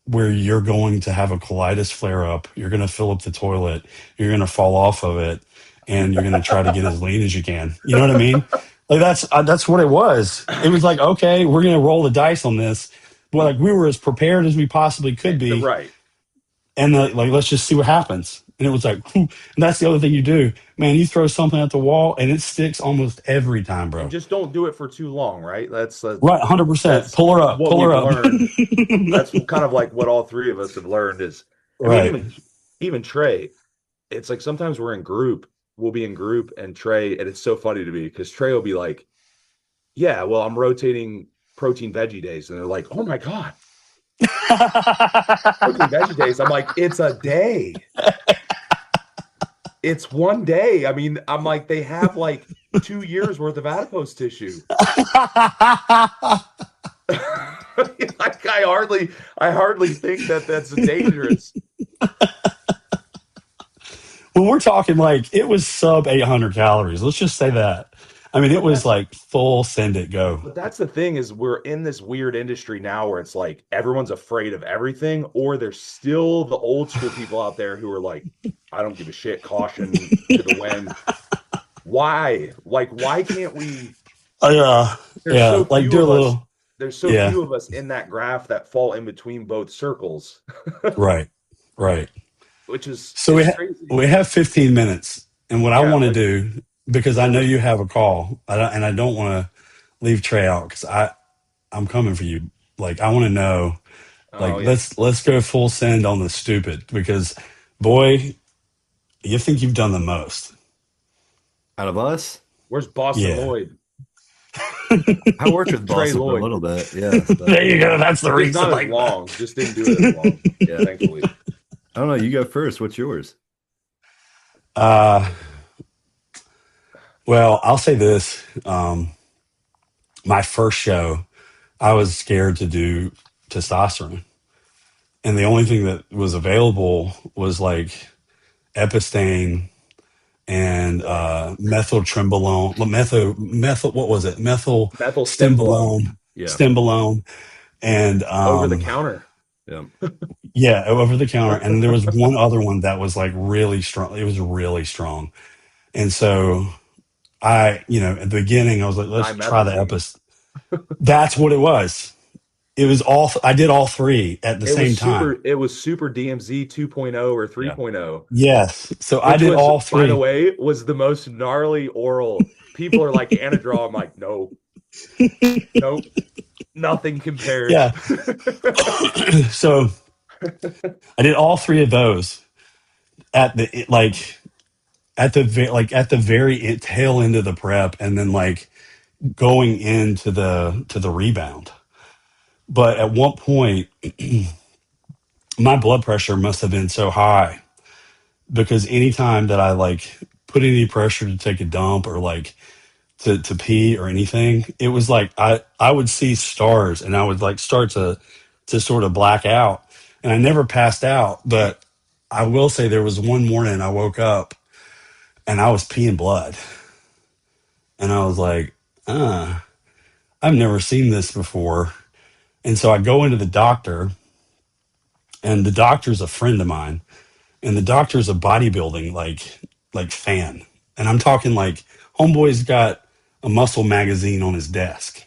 where you're going to have a colitis flare up. You're going to fill up the toilet. You're going to fall off of it, and you're going to try to get as lean as you can. You know what I mean? Like that's what it was. It was like, okay, we're going to roll the dice on this. But like we were as prepared as we possibly could be, Right. and like let's just see what happens. And it was like, and that's the other thing you do, man. You throw something at the wall, and it sticks almost every time, And bro. just don't do it for too long, right? Right, 100%. That's Pull her up, what pull her we've up. learned. That's kind of like what all three of us have learned is, I mean, Right. even Trey, it's like sometimes we'll be in group and Trey, and it's so funny to me because Trey will be like, yeah, well, I'm rotating protein veggie days. And they're like, oh my God, protein veggie days. I'm like, it's a day. It's one day. I mean, I'm like, they have like 2 years worth of adipose tissue. Like I hardly think that that's dangerous. Well, we're talking like it was sub 800 calories. Let's just say that. I mean, it But was that's like full send it go. but that's the thing is we're in this weird industry now where it's like everyone's afraid of everything, or there's still the old school people out there who are like, I don't give a shit, caution to the wind. Why? Like, why can't we? Yeah, There's yeah. so Like few do a of us. little. There's so Yeah, few of us in that graph that fall in between both circles, right, right. which is So is crazy. we have 15 minutes, and what I Yeah, want to like do because I what know we you have a call, and I don't want to leave Trey out because I'm coming for you. Like I want to know. Like oh yeah. let's go full send on the stupid because boy, you think you've done the most. Out of us, Where's Boston Yeah. Lloyd? I worked with Trey Boston for a Lloyd. little bit. Yeah, so There you go. That's the Just reason. not as Like that. long. Just didn't do it as long, yeah. thankfully. I don't know. You go first. What's yours? uh, well, I'll say this. My first show, I was scared to do testosterone, and the only thing that was available was like Epistane and methyl what was it, methyl Methyl stimbolone stimbolone, Yeah. stimbolone, and over the counter. Yeah. yeah, over the counter. And there was one other one that was like really strong. It was really strong. And so at the beginning, I was like, let's try the Dimethazine. Epis. That's what it was. It was I did all three at the same time. It was super DMZ 2.0 or Yeah. 3.0, Yes. So I which did was, all by the three. way, was the most gnarly oral. People are like Anadrol. I'm like, no, nope, nothing compares. Yeah. So I did all three of those at the like at the very tail end of the prep, and then like going into the rebound. But at one point, my blood pressure must have been so high because anytime that I like put any pressure to take a dump or like to pee or anything, it was like I would see stars and I would like start to sort of black out. And I never passed out, but I will say there was one morning I woke up and I was peeing blood. And I was like, I've never seen this before. And so I go into the doctor, and the doctor's a friend of mine, and the doctor's a bodybuilding like fan. And I'm talking like homeboy's got a muscle magazine on his desk.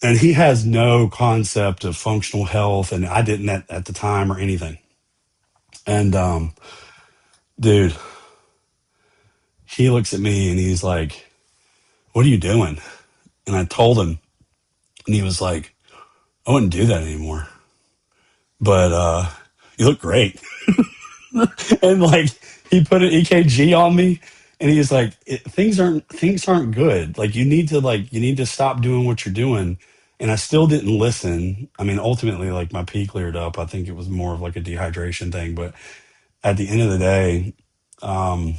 And he has no concept of functional health, and I didn't at the time or anything. And dude, he looks at me and he's like, "What are you doing?" And I told him, and he was like, "I wouldn't do that anymore. But you look great." And like he put an EKG on me, and he's like, things aren't good. Like you need to stop doing what you're doing. And I still didn't listen. I mean, ultimately, like my pee cleared up. I think it was more of like a dehydration thing. But at the end of the day, um,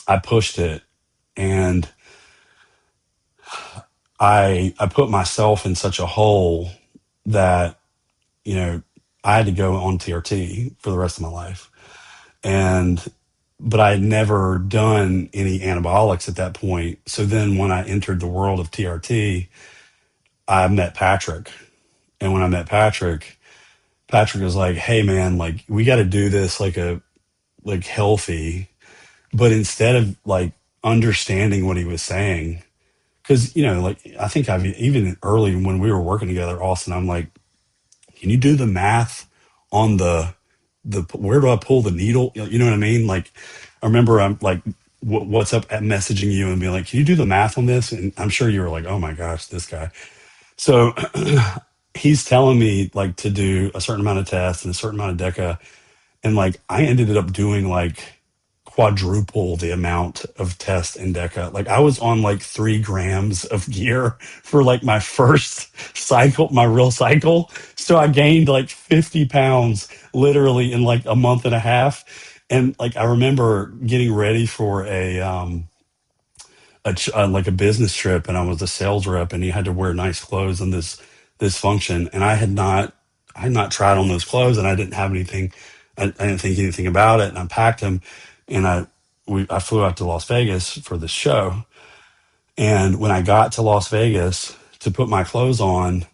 I pushed it, and I put myself in such a hole that you know I had to go on TRT for the rest of my life. And but I had never done any anabolics at that point. So then when I entered the world of TRT, I met Patrick. And when I met Patrick, Patrick was like, "Hey man, like we got to do this like healthy." But instead of like understanding what he was saying, because like I think I've even early when we were working together, Austin, I'm like, can you do the math on the where do I pull the needle? You know what I mean? Like, I remember I'm like, what's up at messaging you and being like, can you do the math on this? And I'm sure you were like, oh my gosh, this guy. So he's telling me like to do a certain amount of tests and a certain amount of deca. And like, I ended up doing like quadruple the amount of test and deca. Like I was on like 3 grams of gear for like my first cycle, my real cycle. So I gained like 50 pounds literally in like a month and a half. And like I remember getting ready for like a business trip, and I was a sales rep, and he had to wear nice clothes in this function, and I had not tried on those clothes, and I didn't have anything. I didn't think anything about it, and I packed them, and I flew out to Las Vegas for the show, and when I got to Las Vegas to put my clothes on,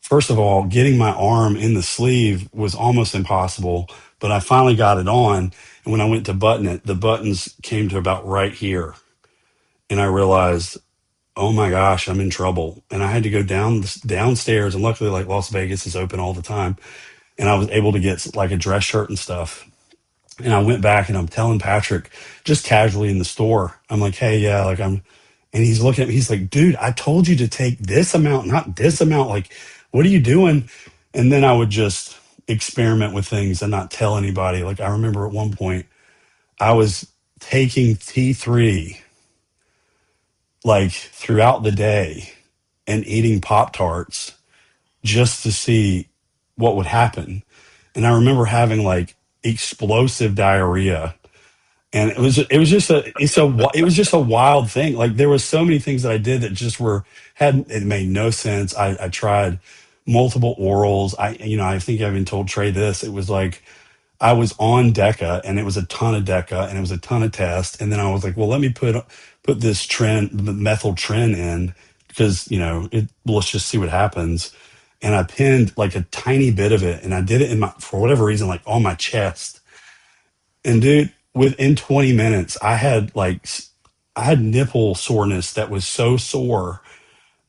first of all, getting my arm in the sleeve was almost impossible, but I finally got it on. And when I went to button it, the buttons came to about right here. And I realized, oh my gosh, I'm in trouble. And I had to go downstairs. And luckily, like Las Vegas is open all the time. And I was able to get like a dress shirt and stuff. And I went back and I'm telling Patrick just casually in the store, I'm like, hey, yeah, like and he's looking at me, he's like, dude, I told you to take this amount, not this amount. Like, what are you doing? And then I would just experiment with things and not tell anybody. Like, I remember at one point, I was taking T3 like throughout the day and eating Pop Tarts just to see what would happen. And I remember having like explosive diarrhea, and it was just a wild thing. Like there was so many things that I did that just were had it made no sense. I tried multiple orals. I think I even told Trey this. It was like I was on Deca, and it was a ton of Deca, and it was a ton of tests. And then I was like, well, let me put this methyl tren in, because let's just see what happens. And I pinned like a tiny bit of it, and I did it for whatever reason, like on my chest. And dude, within 20 minutes, I had nipple soreness that was so sore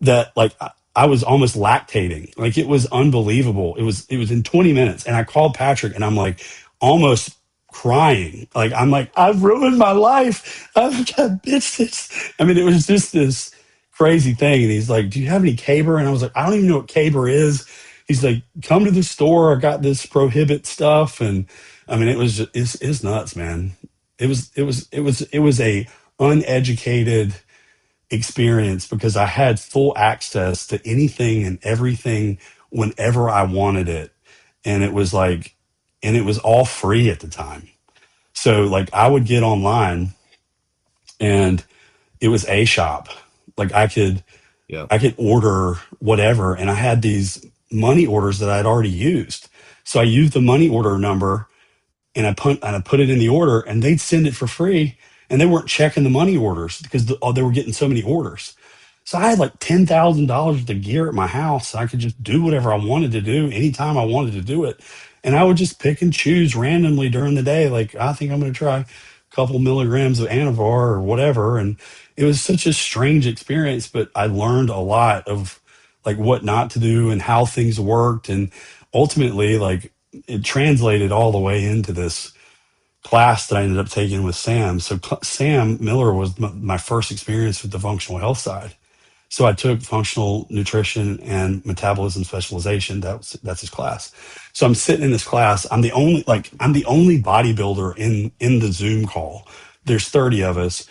that like I was almost lactating. Like it was unbelievable. It was in 20 minutes, and I called Patrick, and I'm like almost crying. Like I'm like, I've ruined my life. I've got bitches. I mean, it was just this crazy thing. And he's like, do you have any caber? And I was like, I don't even know what caber is. He's like, come to the store. I got this prohibit stuff. And I mean, it's nuts, man. It was a uneducated experience, because I had full access to anything and everything whenever I wanted it. And it was like, and it was all free at the time. So like I would get online, and it was a shop. Like Yeah. I could order whatever. And I had these money orders that I'd already used. So I used the money order number, and I put it in the order, and they'd send it for free. And they weren't checking the money orders because they were getting so many orders. So I had like $10,000 of gear at my house. I could just do whatever I wanted to do anytime I wanted to do it. And I would just pick and choose randomly during the day. Like, I think I'm going to try a couple milligrams of Anavar or whatever. And it was such a strange experience, but I learned a lot of like what not to do and how things worked. And ultimately, like, it translated all the way into this class that I ended up taking with Sam. So Sam Miller was my first experience with the functional health side. So I took functional nutrition and metabolism specialization. That's his class. So I'm sitting in this class. I'm the only bodybuilder in the Zoom call. There's 30 of us.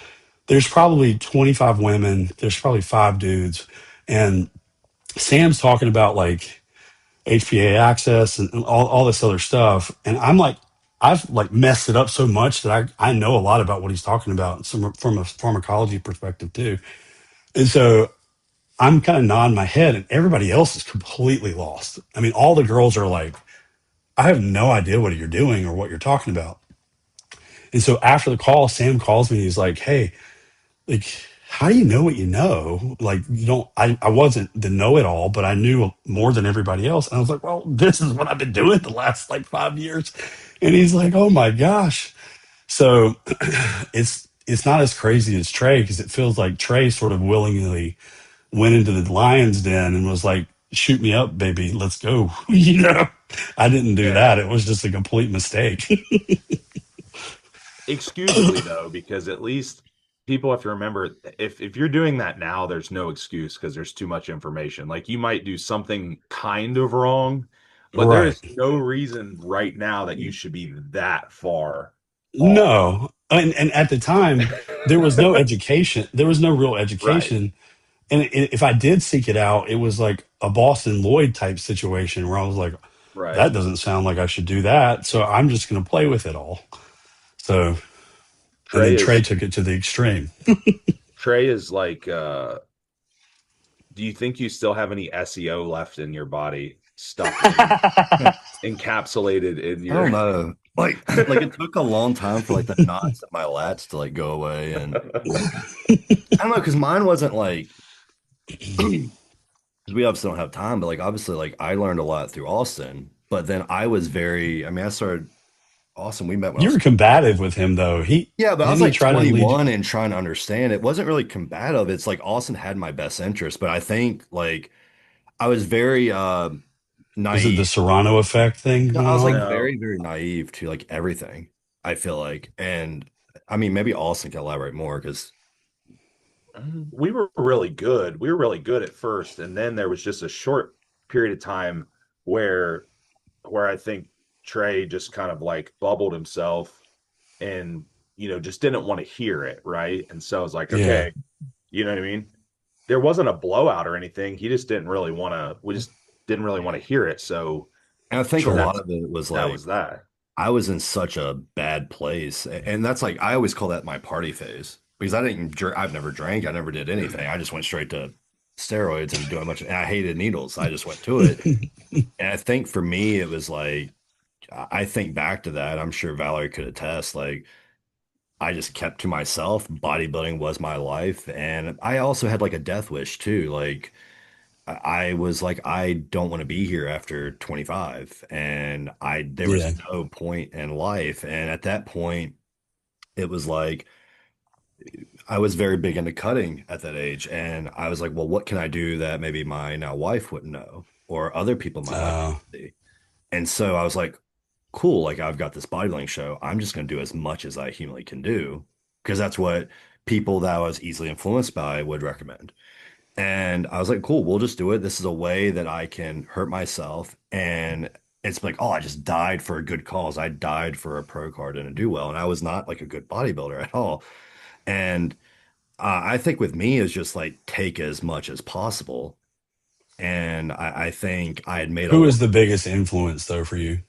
There's probably 25 women. There's probably 5 dudes. And Sam's talking about like HPA access and all this other stuff. And I'm like, I've like messed it up so much that I know a lot about what he's talking about from a pharmacology perspective too. And so I'm kind of nodding my head, and everybody else is completely lost. I mean, all the girls are like, I have no idea what you're doing or what you're talking about. And so after the call, Sam calls me and he's like, hey, like, how do you know what you know? Like, you don't, I wasn't the know it all, but I knew more than everybody else. And I was like, well, this is what I've been doing the last like 5 years. And he's like, oh my gosh. So it's not as crazy as Trey, because it feels like Trey sort of willingly went into the lion's den and was like, shoot me up, baby, let's go. I didn't do Yeah. that. It was just a complete mistake. Excusably though, because at least people have to remember, if you're doing that now, there's no excuse because there's too much information. Like you might do something kind of wrong, but there Right. is no reason right now that you should be that far off. No. And at the time, there was no education. There was no real Right. education. And if I did seek it out, it was like a Boston Lloyd type situation where I was like, Right. that doesn't sound like I should do that. So I'm just going to play with it all. So, and Trey then Trey is took it to the extreme. Trey is like, do you think you still have any SEO left in your body, stuck in encapsulated in I your don't know. Like it took a long time for like the knots in my lats to like go away, and I don't know because mine wasn't like because we obviously don't have time, but like obviously like I learned a lot through Austin, but then I was very, I mean, I started Austin. We met when I You was were combative with him though. He yeah, but I was didn't he like try to lead you? 21 and trying to understand. It wasn't really combative. It's like Austin had my best interest, but I think like I was very Was it the naive. Serrano effect thing No, I going was like on? no. very, very naive to like everything, I feel like. And I mean, maybe Austin can elaborate more because We were really good. We were really good at first, and then there was just a short period of time where I think Trey just kind of like bubbled himself and just didn't want to hear it, right? And so I was like, Yeah. okay, you know what I mean? There wasn't a blowout or anything. He just didn't really want to. We just didn't really want to hear it. So and I think a Sure. lot that's of it was that like was that. I was in such a bad place. And that's like I always call that my party phase because I didn't drink, I've never drank, I never did anything. I just went straight to steroids and doing much and I hated needles. I just went to it. And I think for me it was like I think back to that. I'm sure Valerie could attest. Like I just kept to myself. Bodybuilding was my life. And I also had like a death wish too. Like I was like, I don't want to be here after 25. And there was Yeah. no point in life. And at that point, it was like, I was very big into cutting at that age. And I was like, well, what can I do that maybe my now wife wouldn't know or other people in my life Uh, wouldn't see? And so I was like, cool, like I've got this bodybuilding show. I'm just going to do as much as I humanly can do because that's what people that I was easily influenced by would recommend. And I was like, cool, we'll just do it. This is a way that I can hurt myself. And it's like, oh, I just died for a good cause. I died for a pro card and a do well. And I was not like a good bodybuilder at all. And I think with me is just like take as much as possible. And I think I had made a who lot is the biggest influence though for you?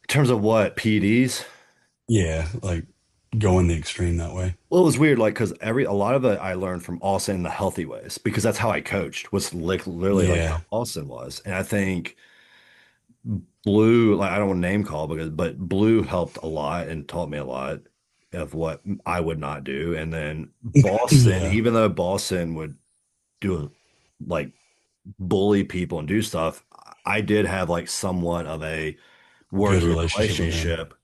in terms of what PEDs. Yeah, like going the extreme that way. Well, it was weird, like because a lot of it I learned from Austin in the healthy ways because that's how I coached. Was like literally like Yeah, how Austin was, and I think Blue, like I don't want to name call but Blue helped a lot and taught me a lot of what I would not do. And then Boston, yeah. even though Boston would do like bully people and do stuff, I did have like somewhat of a Good working relationship with him. relationship.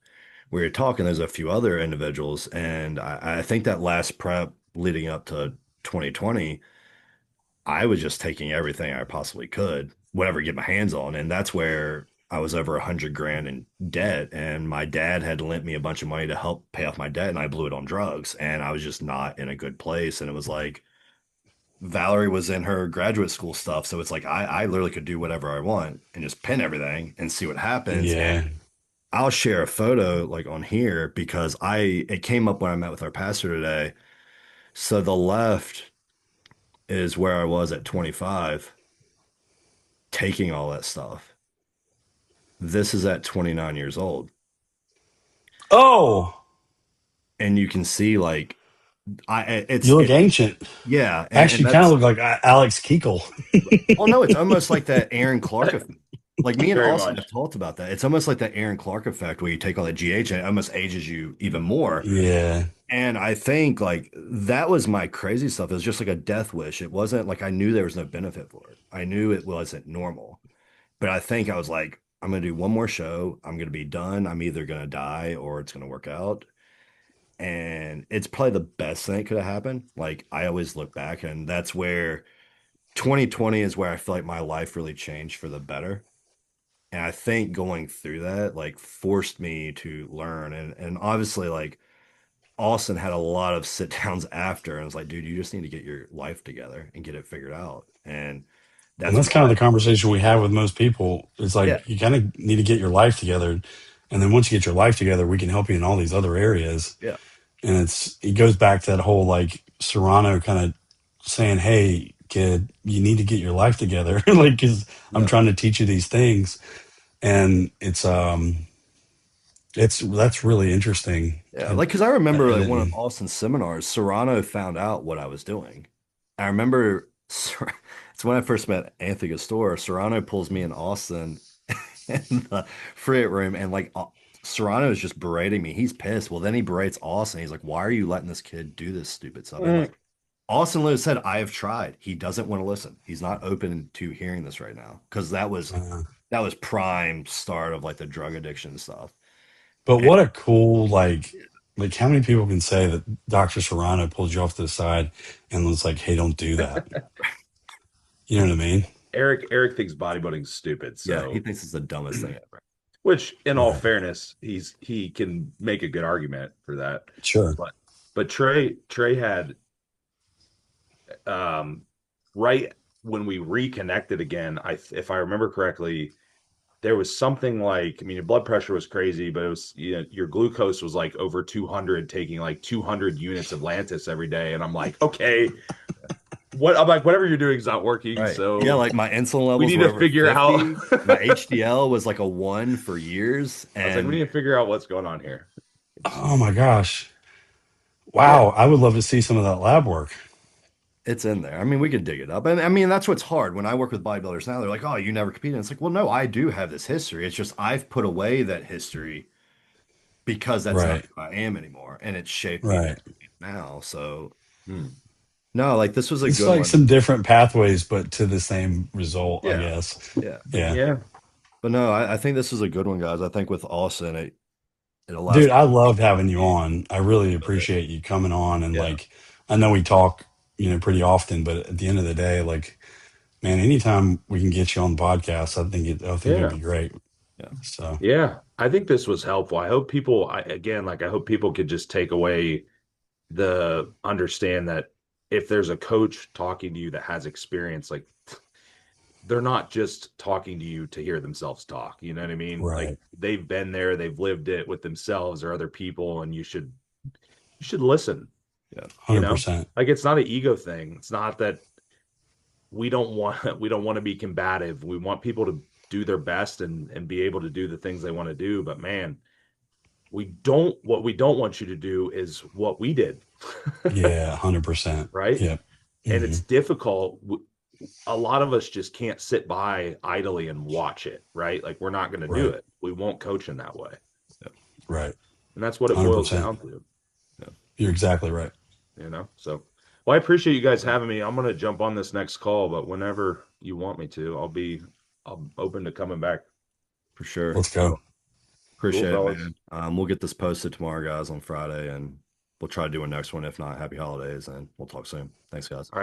We were talking, there's a few other individuals, and I think that last prep leading up to 2020, I was just taking everything I possibly could, whatever I get my hands on. And that's where I was over 100 grand in debt. And my dad had lent me a bunch of money to help pay off my debt, and I blew it on drugs. And I was just not in a good place. And it was like Valerie was in her graduate school stuff. So it's like I literally could do whatever I want and just pin everything and see what happens. Yeah. And I'll share a photo like on here because it came up when I met with our pastor today. So the left is where I was at 25, taking all that stuff. This is at 29 years old. Oh, And you can see like you look it's ancient. yeah, and Actually, kind of that's look like Alex Keekle. well, no, it's almost like that Aaron Clark effect. Like me and Very Austin have much. talked about that. It's almost like that Aaron Clark effect where you take all that GH and it almost ages you even more. Yeah. And I think like that was my crazy stuff. It was just like a death wish. It wasn't like I knew there was no benefit for it. I knew it wasn't normal. But I think I was like, I'm gonna do one more show. I'm gonna be done. I'm either gonna die or it's gonna work out. And it's probably the best thing that could have happened. Like I always look back, and that's where 2020 is where I feel like my life really changed for the better. And I think going through that like forced me to learn. And obviously like Austin had a lot of sit downs after and was like, dude, you just need to get your life together and get it figured out. And And that's that's what kind of the conversation we have with most people. It's yeah, like you kind of need to get your life together. And then once you get your life together, we can help you in all these other areas. yeah, And it goes back to that whole like Serrano kind of saying, hey, kid, you need to get your life together. Like, cause I'm no, trying to teach you these things. And it's, That's really interesting. Yeah, like because I remember I like one of didn't. Austin's seminars, Serrano found out what I was doing. I remember it's when I first met Anthony Gastor. Serrano pulls me and Austin in the freight room, and like Serrano is just berating me. He's pissed. Well, then he berates Austin. He's like, "Why are you letting this kid do this stupid stuff?" And Mm. like Austin Lewis said, "I have tried. He doesn't want to listen. He's not open to hearing this right now because Uh, that was prime start of like the drug addiction stuff." but And what a cool like how many people can say that Dr. Serrano pulled you off to the side and was like, "Hey, don't do that." You know what I mean? Eric thinks bodybuilding's stupid. yeah, he So, thinks it's the dumbest thing ever. which in all Right. fairness, he can make a good argument for that. Sure. But Trey had um right when we reconnected again, if I remember correctly, there was something like, I mean, your blood pressure was crazy, but it was, your glucose was like over 200, taking like 200 units of Lantus every day. And I'm like, okay, I'm like, whatever you're doing is not working. Right. Yeah, So like my insulin we levels need were to over figure out, 50. My HDL was like a 1 for years. I was like, we And need to figure out what's going on here. Oh my gosh. yeah, Wow. I would love to see some of that lab work. it's in there. I mean, we could dig it up. And I mean, that's what's hard. When I work with bodybuilders now, they're like, oh, you never competed. It's like, well, no, I do have this history. It's just I've put away that history because that's not Right. who I am anymore. And it's shaped me to Right. now. So, Hmm. no, like this was a It's good like one. some different pathways, but to the same result, I Yeah. guess. Yeah. Yeah. Yeah. But no, I think this is a good one, guys. I think with Austin, it allows Dude, I people loved having to you be on. I really with it. appreciate you coming on. And Yeah, like, I know we talk, pretty often, but at the end of the day, like, man, anytime we can get you on the podcast, I think it'd Yeah. be great. yeah, So, Yeah. I think this was helpful. I hope people, again, like, I hope people could just take away understand that if there's a coach talking to you that has experience, like, they're not just talking to you to hear themselves talk. You know what I mean? Like, right, they've been there, they've lived it with themselves or other people, and you should listen, yeah, you know? 100%. Like, it's not an ego thing. It's not that we don't want to be combative. We want people to do their best and be able to do the things they want to do. But man, what we don't want you to do is what we did. Yeah, 100%. Right? Yep. And Hmm. it's difficult. A lot of us just can't sit by idly and watch it, right? Like, we're not going to do Right, it. We won't coach in that way. yeah, right. And that's what it boils 100%. down to, yeah, You're exactly right. you know? So, well, I appreciate you guys having me. I'm going to jump on this next call, but whenever you want me to, I'm open to coming back. for sure. Let's go. Cool, Appreciate it, fellas. man. We'll get this posted tomorrow, guys, on Friday, and we'll try to do a next one. If not, happy holidays, and we'll talk soon. Thanks, guys. All right.